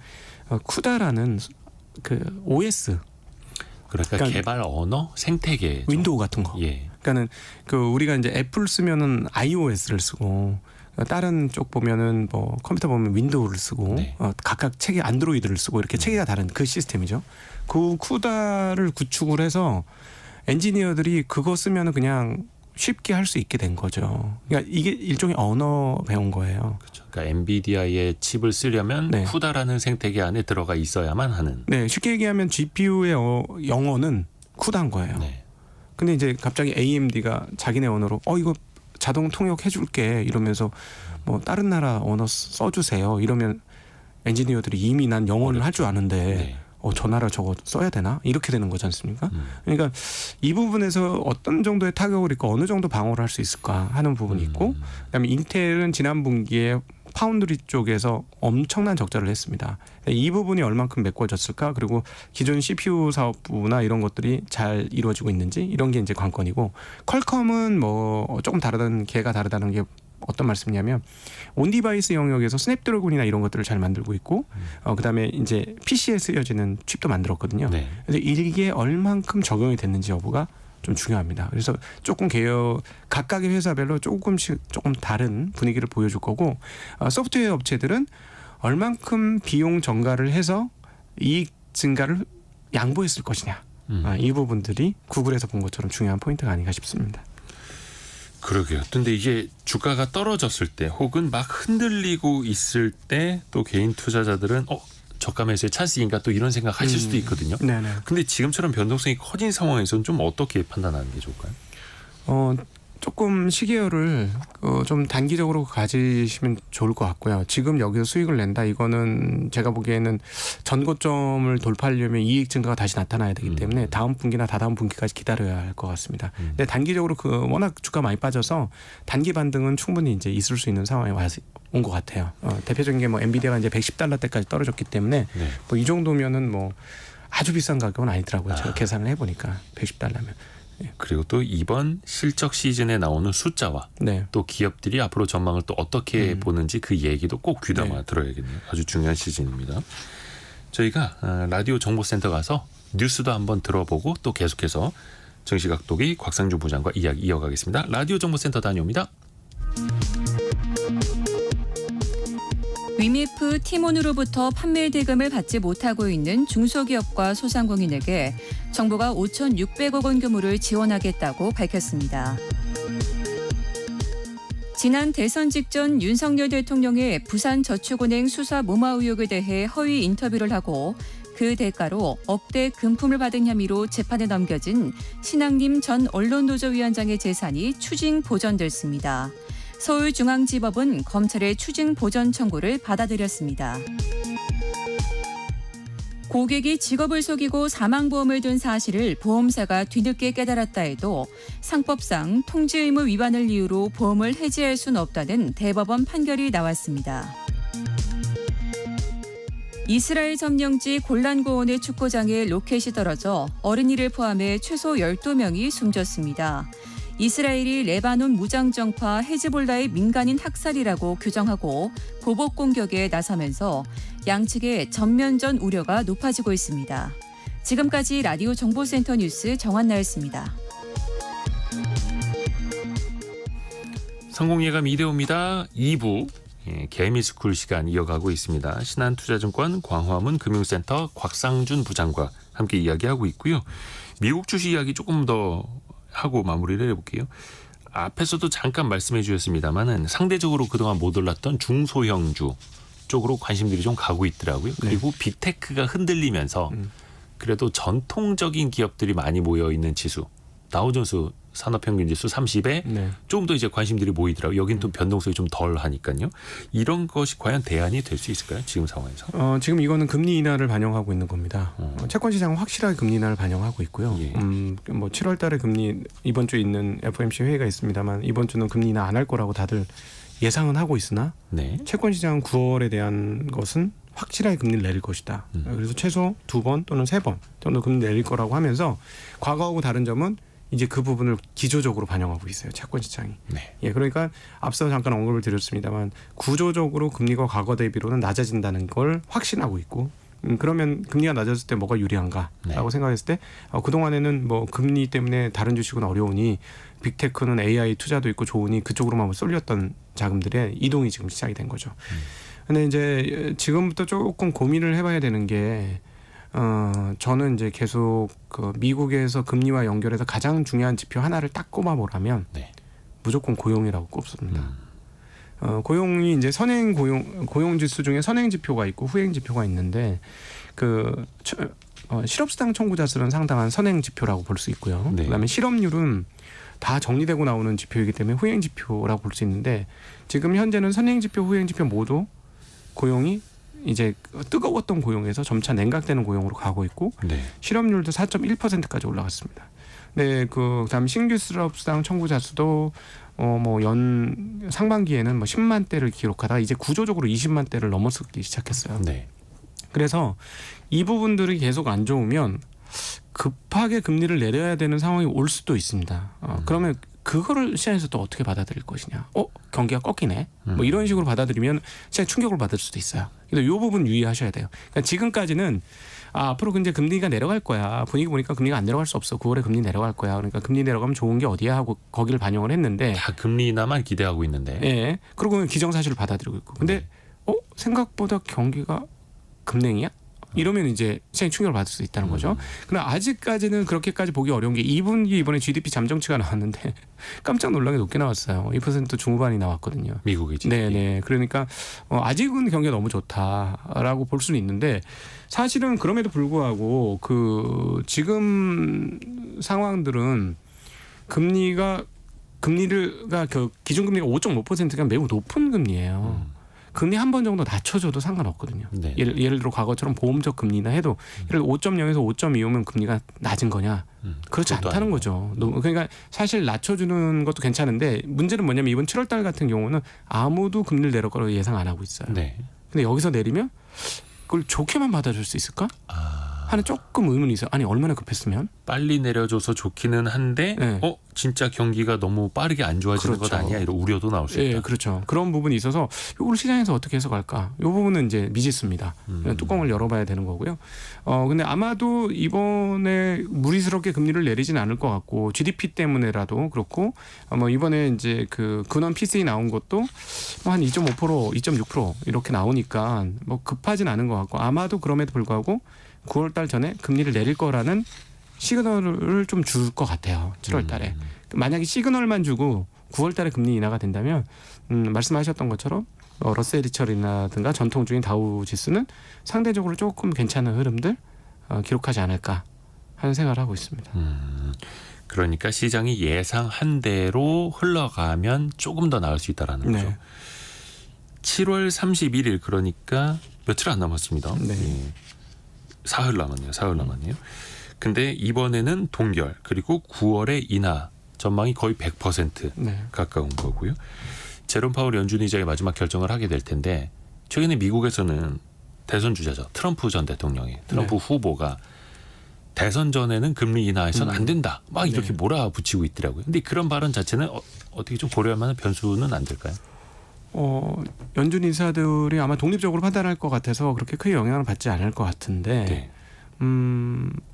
쿠다라는 OS. 그러니까 개발 언어 생태계. 윈도우 같은 거. 예. 그러니까는 우리가 이제 애플 쓰면은 iOS를 쓰고 다른 쪽 보면은 컴퓨터 보면 윈도우를 쓰고 네. 각각 체계 안드로이드를 쓰고 이렇게 체계가 다른 그 시스템이죠. 그 쿠다를 구축을 해서 엔지니어들이 그거 쓰면은 그냥 쉽게 할 수 있게 된 거죠. 그러니까 이게 일종의 언어 배운 거예요. 그렇죠. 그러니까 엔비디아의 칩을 쓰려면 네. 쿠다라는 생태계 안에 들어가 있어야만 하는. 네, 쉽게 얘기하면 GPU의 영어는 쿠다인 거예요. 네. 근데 이제 갑자기 AMD가 자기네 언어로 이거 자동 통역해 줄게 이러면서 다른 나라 언어 써주세요 이러면 엔지니어들이 이미 난 영어를 할 줄 아는데 네. 저 나라 저거 써야 되나 이렇게 되는 거지 않습니까? 그러니까 이 부분에서 어떤 정도의 타격을 입고 어느 정도 방어를 할 수 있을까 하는 부분이 있고, 그다음에 인텔은 지난 분기에 파운드리 쪽에서 엄청난 적자를 했습니다. 이 부분이 얼만큼 메꿔졌을까? 그리고 기존 CPU 사업부나 이런 것들이 잘 이루어지고 있는지 이런 게 이제 관건이고, 퀄컴은 조금 다르다는 개가 다르다는 게 어떤 말씀이냐면 온디바이스 영역에서 스냅드래곤이나 이런 것들을 잘 만들고 있고 그다음에 이제 PC에 쓰여지는 칩도 만들었거든요. 네. 근데 이게 얼만큼 적용이 됐는지 여부가 좀 중요합니다. 그래서 조금 각각의 회사별로 조금 다른 분위기를 보여줄 거고 소프트웨어 업체들은 얼만큼 비용 증가를 해서 이익 증가를 양보했을 것이냐. 이 부분들이 구글에서 본 것처럼 중요한 포인트가 아닌가 싶습니다. 그러게요. 근데 이게 주가가 떨어졌을 때 혹은 막 흔들리고 있을 때 또 개인 투자자들은 저가 매수의 찬스인가 또 이런 생각 하실 수도 있거든요. 네네. 근데 지금처럼 변동성이 커진 상황에서는 좀 어떻게 판단하는 게 좋을까요? 조금 시계열을 좀 단기적으로 가지시면 좋을 것 같고요. 지금 여기서 수익을 낸다 이거는 제가 보기에는 전고점을 돌파하려면 이익 증가가 다시 나타나야 되기 때문에 다음 분기나 다다음 분기까지 기다려야 할 것 같습니다. 근데 단기적으로 워낙 주가 많이 빠져서 단기 반등은 충분히 이제 있을 수 있는 상황에 온 것 같아요. 대표적인 게 뭐 엔비디아가 이제 $110대까지 떨어졌기 때문에 네. 뭐 이 정도면은 뭐 아주 비싼 가격은 아니더라고요. 제가 계산을 해보니까 $110면. 그리고 또 이번 실적 시즌에 나오는 숫자와 네. 또 기업들이 앞으로 전망을 또 어떻게 보는지 그 얘기도 꼭 귀담아 네. 들어야겠네요. 아주 중요한 시즌입니다. 저희가 라디오 정보센터 가서 뉴스도 한번 들어보고 또 계속해서 정시각도기 곽상준 부장과 이야기 이어가겠습니다. 라디오 정보센터 다녀옵니다. 위메프 티몬으로부터 판매 대금을 받지 못하고 있는 중소기업과 소상공인에게 정부가 5,600억 원 규모를 지원하겠다고 밝혔습니다. 지난 대선 직전 윤석열 대통령의 부산저축은행 수사 무마 의혹에 대해 허위 인터뷰를 하고 그 대가로 억대 금품을 받은 혐의로 재판에 넘겨진 신학림 전 언론노조위원장의 재산이 추징 보전됐습니다. 서울중앙지법은 검찰의 추징 보전 청구를 받아들였습니다. 고객이 직업을 속이고 사망보험을 든 사실을 보험사가 뒤늦게 깨달았다 해도 상법상 통지의무 위반을 이유로 보험을 해지할 수는 없다는 대법원 판결이 나왔습니다. 이스라엘 점령지 골란고원의 축구장에 로켓이 떨어져 어린이를 포함해 최소 12명이 숨졌습니다. 이스라엘이 레바논 무장정파 헤즈볼라의 민간인 학살이라고 규정하고 보복 공격에 나서면서 양측의 전면전 우려가 높아지고 있습니다. 지금까지 라디오 정보센터 뉴스 정한나였습니다. 성공예감 이대호입니다. 2부 개미스쿨 시간 이어가고 있습니다. 신한투자증권 광화문 금융센터 곽상준 부장과 함께 이야기하고 있고요. 미국 주식 이야기 조금 더 하고 마무리를 해볼게요. 앞에서도 잠깐 말씀해 주셨습니다만은 상대적으로 그동안 못 올랐던 중소형주 쪽으로 관심들이 좀 가고 있더라고요. 그리고 빅테크가 흔들리면서 그래도 전통적인 기업들이 많이 모여 있는 지수 다우존스 산업평균지수 30에 네. 좀 더 이제 관심들이 모이더라고요. 여긴 또 변동성이 좀 덜 하니까요. 이런 것이 과연 대안이 될 수 있을까요? 지금 상황에서? 지금 이거는 금리 인하를 반영하고 있는 겁니다. 채권 시장은 확실하게 금리 인하를 반영하고 있고요. 예. 뭐 7월 달에 금리 이번 주에 있는 FOMC 회의가 있습니다만 이번 주는 금리 인하 안 할 거라고 다들 예상은 하고 있으나 네. 채권 시장은 9월에 대한 것은 확실하게 금리를 내릴 것이다. 그래서 최소 2번 또는 3번 정도 금리 내릴 거라고 하면서 과거하고 다른 점은 이제 그 부분을 기조적으로 반영하고 있어요. 채권 시장이. 네. 예, 그러니까 앞서 잠깐 언급을 드렸습니다만 구조적으로 금리가 과거 대비로는 낮아진다는 걸 확신하고 있고 그러면 금리가 낮아졌을 때 뭐가 유리한가라고 네. 생각했을 때 그동안에는 뭐 금리 때문에 다른 주식은 어려우니 빅테크는 AI 투자도 있고 좋으니 그쪽으로만 쏠렸던 자금들의 이동이 지금 시작이 된 거죠. 근데 이제 지금부터 조금 고민을 해봐야 되는 게 저는 이제 계속 그 미국에서 금리와 연결해서 가장 중요한 지표 하나를 딱 꼽아보라면 네. 무조건 고용이라고 꼽습니다. 고용이 이제 선행 고용 지수 중에 선행 지표가 있고 후행 지표가 있는데 그 실업수당 청구자 수는 상당한 선행 지표라고 볼 수 있고요. 네. 그다음에 실업률은 다 정리되고 나오는 지표이기 때문에 후행 지표라고 볼 수 있는데 지금 현재는 선행 지표, 후행 지표 모두 고용이 이제 뜨거웠던 고용에서 점차 냉각되는 고용으로 가고 있고 네. 실업률도 4.1%까지 올라갔습니다. 네, 그다음 신규 실업수당 청구자 수도 뭐 연 상반기에는 뭐 10만 대를 기록하다가 이제 구조적으로 20만 대를 넘어서기 시작했어요. 네. 그래서 이 부분들이 계속 안 좋으면 급하게 금리를 내려야 되는 상황이 올 수도 있습니다. 그러면 그거를 시장에서 또 어떻게 받아들일 것이냐. 경기가 꺾이네. 뭐 이런 식으로 받아들이면 시장 충격을 받을 수도 있어요. 그래서 이 부분 유의하셔야 돼요. 그러니까 지금까지는 앞으로 이제 금리가 내려갈 거야. 분위기 보니까 금리가 안 내려갈 수 없어. 9월에 금리 내려갈 거야. 그러니까 금리 내려가면 좋은 게 어디야 하고 거기를 반영을 했는데 다 금리 인하만 기대하고 있는데. 예. 그러고 기정사실을 받아들이고 있고. 근데 생각보다 경기가 급냉이야? 이러면 이제 시장이 충격을 받을 수 있다는 거죠. 그러나 아직까지는 그렇게까지 보기 어려운 게 2분기 이번에 GDP 잠정치가 나왔는데 깜짝 놀라게 높게 나왔어요. 2% 중후반이 나왔거든요. 미국의 GDP. 네네. 그러니까 아직은 경기가 너무 좋다라고 볼 수는 있는데 사실은 그럼에도 불구하고 그 지금 상황들은 금리가 그 기준금리가 5.5%가 매우 높은 금리예요. 금리 한 번 정도 낮춰줘도 상관없거든요. 네. 예를 들어 과거처럼 보험적 금리나 해도 예를 들어 5.0에서 5.25면 금리가 낮은 거냐? 그렇지 그것도 않다는 아니고. 거죠. 그러니까 사실 낮춰주는 것도 괜찮은데 문제는 뭐냐면 이번 7월 달 같은 경우는 아무도 금리를 내릴 거라고 예상 안 하고 있어요. 네. 근데 여기서 내리면 그걸 좋게만 받아줄 수 있을까? 하는 조금 의문이 있어요. 아니 얼마나 급했으면? 빨리 내려줘서 좋기는 한데 네. 진짜 경기가 너무 빠르게 안 좋아지는 그렇죠. 것 아니야? 이런 우려도 나올 수 있다. 예, 그렇죠. 그런 부분이 있어서 이걸 시장에서 어떻게 해석할까? 이 부분은 이제 미지수입니다. 뚜껑을 열어봐야 되는 거고요. 근데 아마도 이번에 무리스럽게 금리를 내리지는 않을 것 같고 GDP 때문에라도 그렇고 뭐 이번에 이제 그 근원 PCE 나온 것도 뭐 한 2.5%, 2.6% 이렇게 나오니까 뭐 급하진 않은 것 같고 아마도 그럼에도 불구하고 9월 달 전에 금리를 내릴 거라는 시그널을 좀 줄 것 같아요. 7월 달에. 만약에 시그널만 주고 9월 달에 금리 인하가 된다면 말씀하셨던 것처럼 러셀 리처라든가 전통적인 다우 지수는 상대적으로 조금 괜찮은 흐름들 기록하지 않을까 하는 생각을 하고 있습니다. 그러니까 시장이 예상한 대로 흘러가면 조금 더 나을 수 있다라는 거죠. 네. 7월 31일 그러니까 며칠 안 남았습니다. 네. 예. 사흘 남았네요. 근데 이번에는 동결 그리고 9월의 인하 전망이 거의 100% 네. 가까운 거고요. 제롬 파월 연준 의장이 마지막 결정을 하게 될 텐데 최근에 미국에서는 대선 주자죠. 트럼프 전 대통령이 트럼프 후보가 대선 전에는 금리 인하해서는 안 된다. 막 이렇게 네. 몰아붙이고 있더라고요. 근데 그런 발언 자체는 어떻게 좀 고려할 만한 변수는 안 될까요? 연준 인사들이 아마 독립적으로 판단할 것 같아서 그렇게 크게 영향을 받지 않을 것 같은데 네.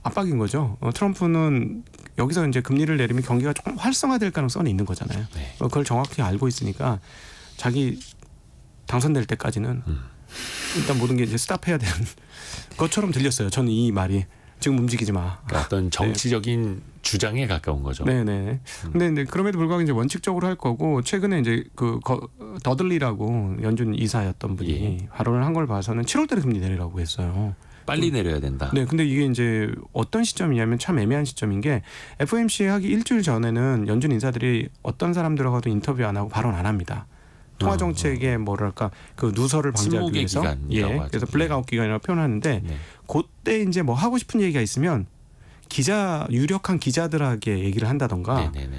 압박인 거죠. 트럼프는 여기서 이제 금리를 내리면 경기가 조금 활성화될 가능성이 있는 거잖아요. 네. 그걸 정확히 알고 있으니까 자기 당선될 때까지는 일단 모든 게 이제 스탑해야 되는 것처럼 들렸어요. 저는 이 말이 지금 움직이지 마. 그러니까 어떤 정치적인 주장에 가까운 거죠. 네네. 근데 그럼에도 불구하고 이제 원칙적으로 할 거고 최근에 이제 더들리라고 연준 이사였던 분이 발언을 한 걸 봐서는 7월달에 금리 내리라고 했어요. 빨리 내려야 된다. 네, 근데 이게 이제 어떤 시점이냐면 참 애매한 시점인 게 FOMC 하기 일주일 전에는 연준 인사들이 어떤 사람들하고도 인터뷰 안 하고 발언 안 합니다. 통화 정책의 뭐랄까 그 누설을 방지하기 침묵의 위해서 기간이라고 하죠. 그래서 블랙아웃 기간이라고 표현하는데 네. 그때 이제 뭐 하고 싶은 얘기가 있으면 유력한 기자들에게 얘기를 한다던가 네네네.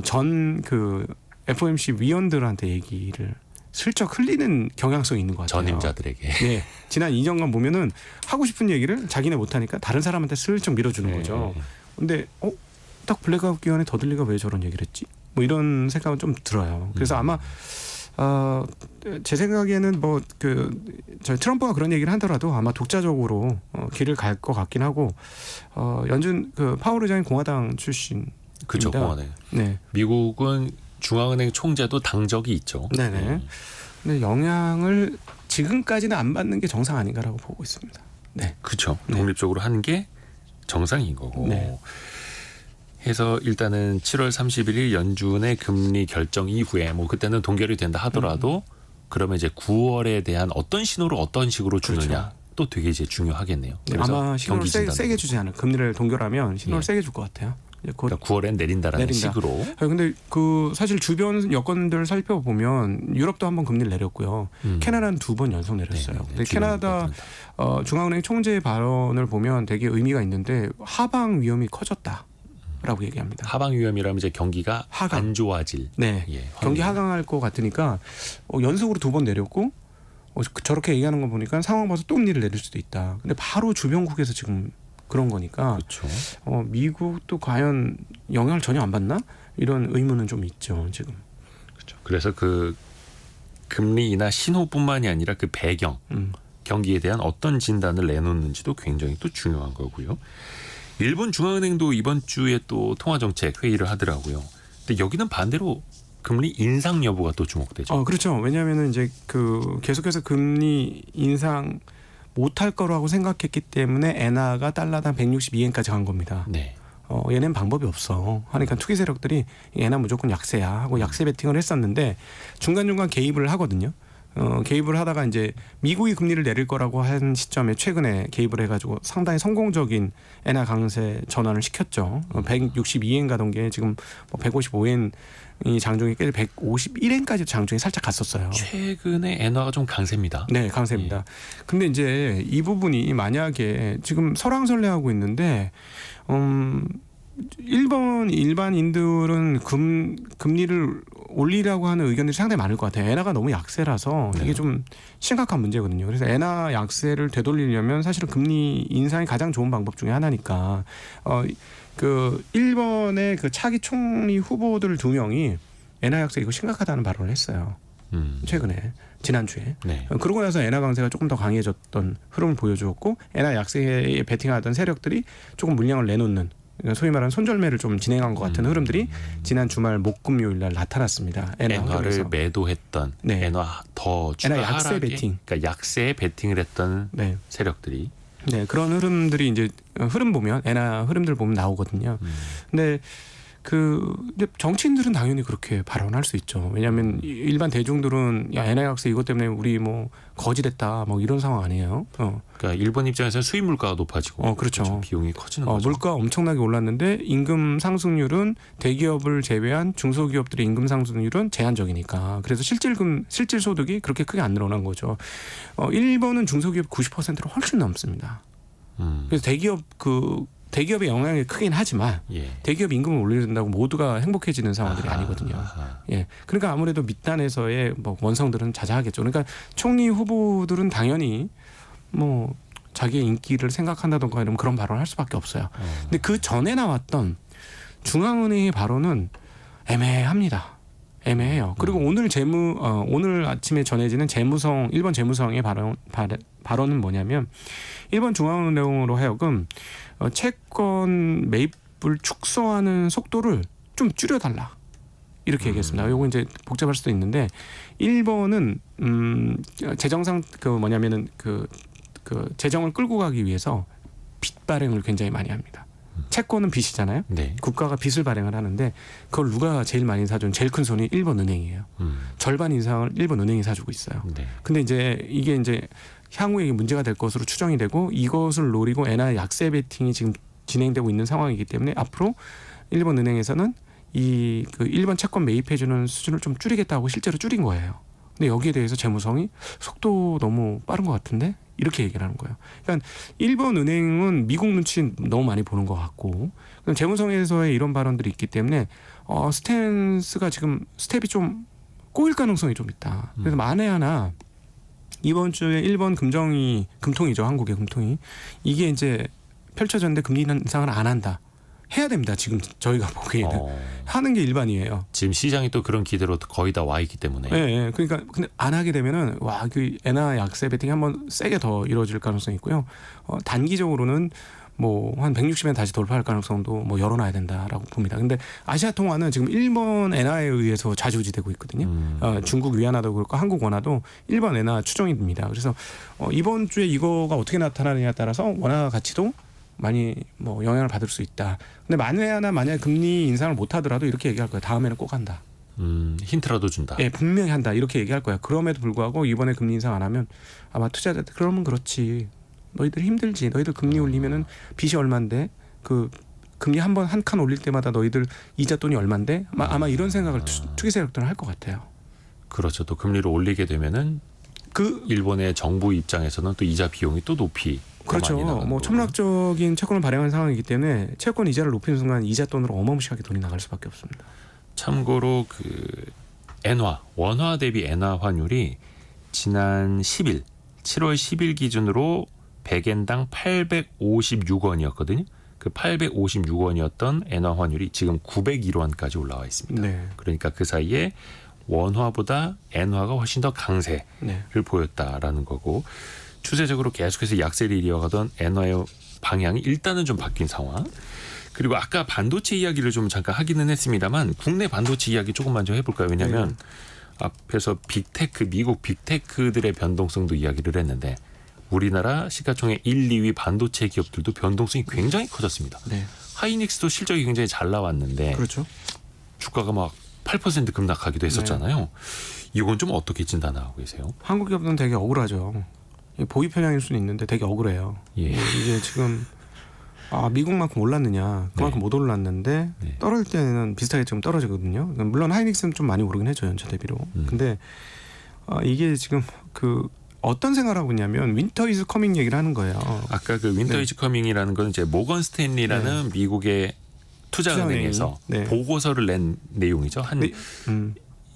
전 그 FOMC 위원들한테 얘기를 슬쩍 흘리는 경향성이 있는 것 같아요. 전임자들에게. 네, 지난 2년간 보면은 하고 싶은 얘기를 자기네 못하니까 다른 사람한테 슬쩍 밀어주는 거죠. 근데 딱 블랙아웃 기간에 더들리가 왜 저런 얘기를 했지? 뭐 이런 생각은 좀 들어요. 그래서 아마 제 생각에는 뭐 저 트럼프가 그런 얘기를 하더라도 아마 독자적으로 길을 갈 것 같긴 하고 연준 파월 의장이 공화당 출신. 그렇죠. 공화당. 네. 미국은 중앙은행 총재도 당적이 있죠. 네네. 근데 영향을 지금까지는 안 받는 게 정상 아닌가라고 보고 있습니다. 네. 그렇죠. 네. 독립적으로 하는 게 정상인 거고. 네. 해서 일단은 7월 31일 연준의 금리 결정 이후에 뭐 그때는 동결이 된다 하더라도 그러면 이제 9월에 대한 어떤 신호를 어떤 식으로 주느냐 그렇죠. 또 되게 이제 중요하겠네요. 네, 그래서 아마 신호를 경기 진단. 세게 주지 않을 금리를 동결하면 신호를 예. 세게 줄 것 같아요. 곧 그러니까 9월엔 내린다라는 내린다. 식으로. 근데 사실 주변 여건들 살펴보면 유럽도 한번 금리를 내렸고요. 캐나다는 2번 연속 내렸어요. 근데 캐나다 중앙은행 총재의 발언을 보면 되게 의미가 있는데 하방 위험이 커졌다라고 얘기합니다. 하방 위험이라면 이제 경기가 하강. 안 좋아질. 네, 예, 경기 하강할 것 같으니까 연속으로 2번 내렸고 저렇게 얘기하는 거 보니까 상황 봐서 또 금리를 내릴 수도 있다. 근데 바로 주변국에서 지금 그런 거니까 그렇죠. 미국도 과연 영향을 전혀 안 받나? 이런 의문은 좀 있죠 지금. 그렇죠. 그래서 그 금리 인하 신호뿐만이 아니라 그 배경, 경기에 대한 어떤 진단을 내놓는지도 굉장히 또 중요한 거고요. 일본 중앙은행도 이번 주에 또 통화정책 회의를 하더라고요. 근데 여기는 반대로 금리 인상 여부가 또 주목되죠. 그렇죠. 왜냐하면은 이제 그 계속해서 금리 인상 못할 거라고 생각했기 때문에 엔화가 달러당 162엔까지 간 겁니다. 네. 얘는 방법이 없어. 하니까 투기 세력들이 엔화 무조건 약세야 하고 약세 베팅을 했었는데 중간중간 개입을 하거든요. 개입을 하다가 이제 미국이 금리를 내릴 거라고 한 시점에 최근에 개입을 해가지고 상당히 성공적인 엔화 강세 전환을 시켰죠. 162엔 가던 게 지금 155엔 이 장중에 깨 151엔까지 장중에 살짝 갔었어요. 최근에 엔화가 좀 강세입니다. 네, 강세입니다. 근데 이제 이 부분이 만약에 지금 설왕설래하고 있는데 일반인들은 금리를 올리라고 하는 의견들이 상당히 많을 것 같아요. 엔화가 너무 약세라서 이게 좀 심각한 문제거든요. 그래서 엔화 약세를 되돌리려면 사실은 금리 인상이 가장 좋은 방법 중에 하나니까 그 일본의 그 차기 총리 후보들 2명이 엔화 약세 이거 심각하다는 발언을 했어요. 최근에 지난주에. 네. 그러고 나서 엔화 강세가 조금 더 강해졌던 흐름을 보여주었고 엔화 약세에 베팅하던 세력들이 조금 물량을 내놓는 그러니까 소위 말하는 손절매를 좀 진행한 것 같은 흐름들이 지난 주말 목금요일 날 나타났습니다. 엔화를 매도했던 네. 엔화 더 추가 엔화 약세 하락에, 베팅. 그러니까 약세에 베팅을 했던 네. 세력들이 네, 그런 흐름들이 이제 흐름 보면 엔화 흐름들 보면 나오거든요. 근데 이제 정치인들은 당연히 그렇게 발언할 수 있죠. 왜냐하면 일반 대중들은 야 엔화 약세 이것 때문에 우리 뭐 거지됐다 뭐 이런 상황 아니에요. 그러니까 일본 입장에서는 수입 물가가 높아지고 그렇죠. 비용이 커지는 거죠. 물가 엄청나게 올랐는데 임금 상승률은 대기업을 제외한 중소기업들의 임금 상승률은 제한적이니까 그래서 실질 소득이 그렇게 크게 안 늘어난 거죠. 일본은 중소기업 90%로 훨씬 넘습니다. 그래서 대기업의 영향이 크긴 하지만 대기업 임금을 올려준다고 모두가 행복해지는 상황들이 아니거든요. 예, 그러니까 아무래도 밑단에서의 뭐 원성들은 자자하겠죠. 그러니까 총리 후보들은 당연히 뭐 자기의 인기를 생각한다던가 이러면 그런 발언을 할 수밖에 없어요. 근데 그 전에 나왔던 중앙은행의 발언은 애매합니다. 애매해요. 그리고 오늘 아침에 전해지는 일본 재무성의 발언은 뭐냐면 일본 중앙은행으로 하여금 채권 매입을 축소하는 속도를 좀 줄여달라 이렇게 얘기했습니다. 요거 이제 복잡할 수도 있는데 일본은 재정상 뭐냐면은 그 재정을 끌고 가기 위해서 빚 발행을 굉장히 많이 합니다. 채권은 빚이잖아요. 네. 국가가 빚을 발행을 하는데 그걸 누가 제일 많이 사준 제일 큰 손이 일본은행이에요. 절반 이상을 일본은행이 사주고 있어요. 네. 근데 이게 이제 향후에 문제가 될 것으로 추정이 되고 이것을 노리고 엔화 약세 베팅이 지금 진행되고 있는 상황이기 때문에 앞으로 일본은행에서는 그 일본 채권 매입해주는 수준을 좀 줄이겠다고 실제로 줄인 거예요. 근데 여기에 대해서 재무성이 속도 너무 빠른 것 같은데 이렇게 얘기를 하는 거예요. 그러니까 일본 은행은 미국 눈치 너무 많이 보는 것 같고 그럼 재무성에서의 이런 발언들이 있기 때문에 스탠스가 지금 스텝이 좀 꼬일 가능성이 좀 있다. 그래서 만에 하나 이번 주에 일본 금통이죠. 한국의 금통이 이게 이제 펼쳐졌는데 금리 인상을 안 한다. 해야 됩니다. 지금 저희가 보기에는 하는 게 일반이에요. 지금 시장이 또 그런 기대로 거의 다 와 있기 때문에. 네, 그러니까 근데 안 하게 되면은 그 엔화 약세 베팅이 한번 세게 더 이루어질 가능성이 있고요. 단기적으로는 뭐 한 160엔 다시 돌파할 가능성도 뭐 열어놔야 된다라고 봅니다. 근데 아시아 통화는 지금 일본 엔화에 의해서 좌지우지되고 있거든요. 중국 위안화도 그렇고 한국 원화도 일본 엔화 추정이 됩니다. 그래서 이번 주에 이거가 어떻게 나타나느냐에 따라서 원화 가치도 많이 뭐 영향을 받을 수 있다. 근데 만약에 금리 인상을 못 하더라도 이렇게 얘기할 거예요. 다음에는 꼭 한다. 힌트라도 준다. 예, 분명히 한다. 이렇게 얘기할 거야. 그럼에도 불구하고 이번에 금리 인상 안 하면 아마 투자자들 그러면 그렇지. 너희들 힘들지. 너희들 금리 올리면은 빚이 얼만데 그 금리 한 칸 올릴 때마다 너희들 이자 돈이 얼만데 아마 이런 생각을 투기 세력들은 할 것 같아요. 그렇죠. 또 금리를 올리게 되면은 일본의 정부 입장에서는 또 이자 비용이 또 높이 그렇죠. 뭐 천문학적인 채권을 발행한 상황이기 때문에 채권 이자를 높이는 순간 이자 돈으로 어마무시하게 돈이 나갈 수밖에 없습니다. 참고로 원화 대비 엔화 환율이 지난 7월 10일 기준으로 100엔당 856원이었거든요. 그 856원이었던 엔화 환율이 지금 901원까지 올라와 있습니다. 네. 그러니까 그 사이에 원화보다 엔화가 훨씬 더 강세를 네. 보였다라는 거고 추세적으로 계속해서 약세를 이어가던 엔화의 방향이 일단은 좀 바뀐 상황. 그리고 아까 반도체 이야기를 좀 잠깐 하기는 했습니다만 국내 반도체 이야기 조금만 좀 해볼까요? 왜냐하면 앞에서 빅테크, 미국 빅테크들의 변동성도 이야기를 했는데 우리나라 시가총액 1, 2위 반도체 기업들도 변동성이 굉장히 커졌습니다. 네. 하이닉스도 실적이 굉장히 잘 나왔는데 그렇죠. 주가가 막 8% 급락하기도 했었잖아요. 이건 좀 어떻게 진단하고 계세요? 한국 기업들은 되게 억울하죠. 보기 편향일 수는 있는데 되게 억울해요. 예. 이게 지금 미국만큼 올랐느냐 그만큼 네. 못 올랐는데 네. 떨어질 때는 비슷하게 지금 떨어지거든요. 물론 하이닉스는 좀 많이 오르긴 했죠 연차 대비로. 근데 이게 지금 그 어떤 생각을 하고 있냐면 윈터 이즈 커밍 얘기를 하는 거예요. 아까 그 윈터 이즈 커밍이라는 건 이제 모건 스탠리라는 미국의 투자은행에서 네. 보고서를 낸 내용이죠. 한 네.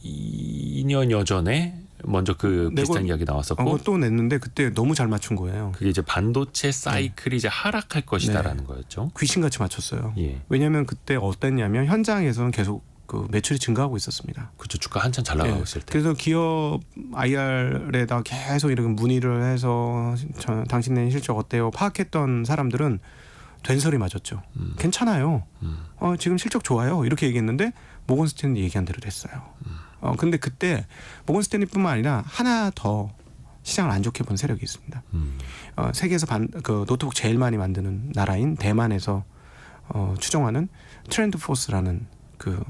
2년여 전에 먼저 그 비슷한 이야기 나왔었고 또 냈는데 그때 너무 잘 맞춘 거예요. 그게 이제 반도체 사이클이 이제 하락할 것이다라는 거였죠. 귀신같이 맞췄어요. 예. 왜냐하면 그때 어땠냐면 현장에서는 계속 그 매출이 증가하고 있었습니다. 그렇죠. 주가 한참 잘 나가고 있을 때. 그래서 기업 IR에다 계속 이렇게 문의를 해서 당신네 실적 어때요? 파악했던 사람들은 된소리 맞았죠. 괜찮아요. 지금 실적 좋아요. 이렇게 얘기했는데 모건 스탠리 얘기한 대로 됐어요. 근데 그때 모건 스탠리뿐만 아니라 하나 더 시장을 안 좋게 본 세력이 있습니다. 세계에서 그 노트북 제일 많이 만드는 나라인 대만에서 추정하는 트렌드 포스라는 그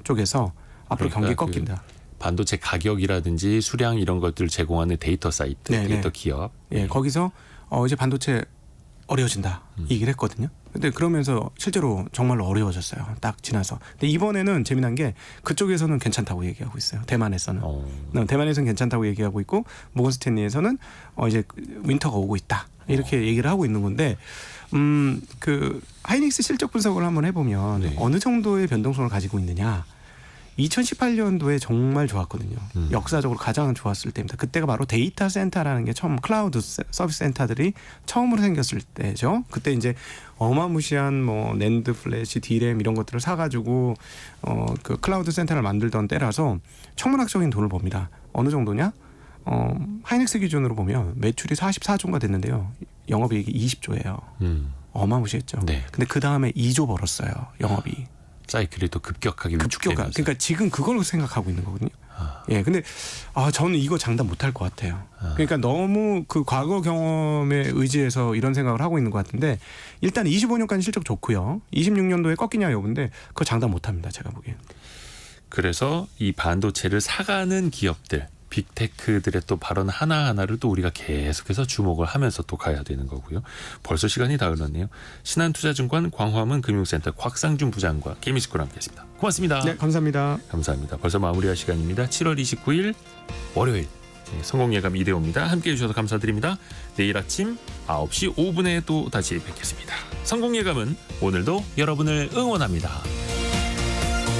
쪽에서 앞으로 그러니까 경기 꺾인다. 반도체 가격이라든지 수량 이런 것들을 제공하는 데이터 사이트, 네네. 데이터 기업. 예, 거기서 이제 반도체 어려워진다 이 얘기를 했거든요. 근데 그러면서 실제로 정말로 어려워졌어요. 딱 지나서. 근데 이번에는 재미난 게 그쪽에서는 괜찮다고 얘기하고 있어요. 대만에서는. 대만에서는 괜찮다고 얘기하고 있고 모건 스탠리에서는 이제 윈터가 오고 있다. 이렇게 얘기를 하고 있는 건데 그 하이닉스 실적 분석을 한번 해보면 네. 어느 정도의 변동성을 가지고 있느냐. 2018년도에 정말 좋았거든요. 역사적으로 가장 좋았을 때입니다. 그때가 바로 데이터 센터라는 게 처음 클라우드 서비스 센터들이 처음으로 생겼을 때죠. 그때 이제 어마무시한 뭐 낸드 플래시, 디램 이런 것들을 사가지고 그 클라우드 센터를 만들던 때라서 천문학적인 돈을 법니다. 어느 정도냐? 하이닉스 기준으로 보면 매출이 44조가 됐는데요. 영업이익이 20조예요. 어마무시했죠. 네. 근데 그 다음에 2조 벌었어요. 영업이. 사이클이 또 급격하게 위축되면서. 그러니까 지금 그걸로 생각하고 있는 거거든요. 예, 근데 저는 이거 장담 못할 것 같아요. 그러니까 너무 그 과거 경험에 의지해서 이런 생각을 하고 있는 것 같은데 일단 25년까지 실적 좋고요. 26년도에 꺾이냐 여부인데 그거 장담 못합니다. 제가 보기엔. 그래서 이 반도체를 사가는 기업들, 빅테크들의 또 발언 하나하나를 또 우리가 계속해서 주목을 하면서 또 가야 되는 거고요. 벌써 시간이 다 흘렀네요. 신한투자증권 광화문 금융센터 곽상준 부장과 개미스쿨 함께했습니다. 고맙습니다. 네, 감사합니다. 감사합니다. 벌써 마무리할 시간입니다. 7월 29일 월요일 성공예감 이대호입니다. 함께해 주셔서 감사드립니다. 내일 아침 9시 5분에 또 다시 뵙겠습니다. 성공예감은 오늘도 여러분을 응원합니다.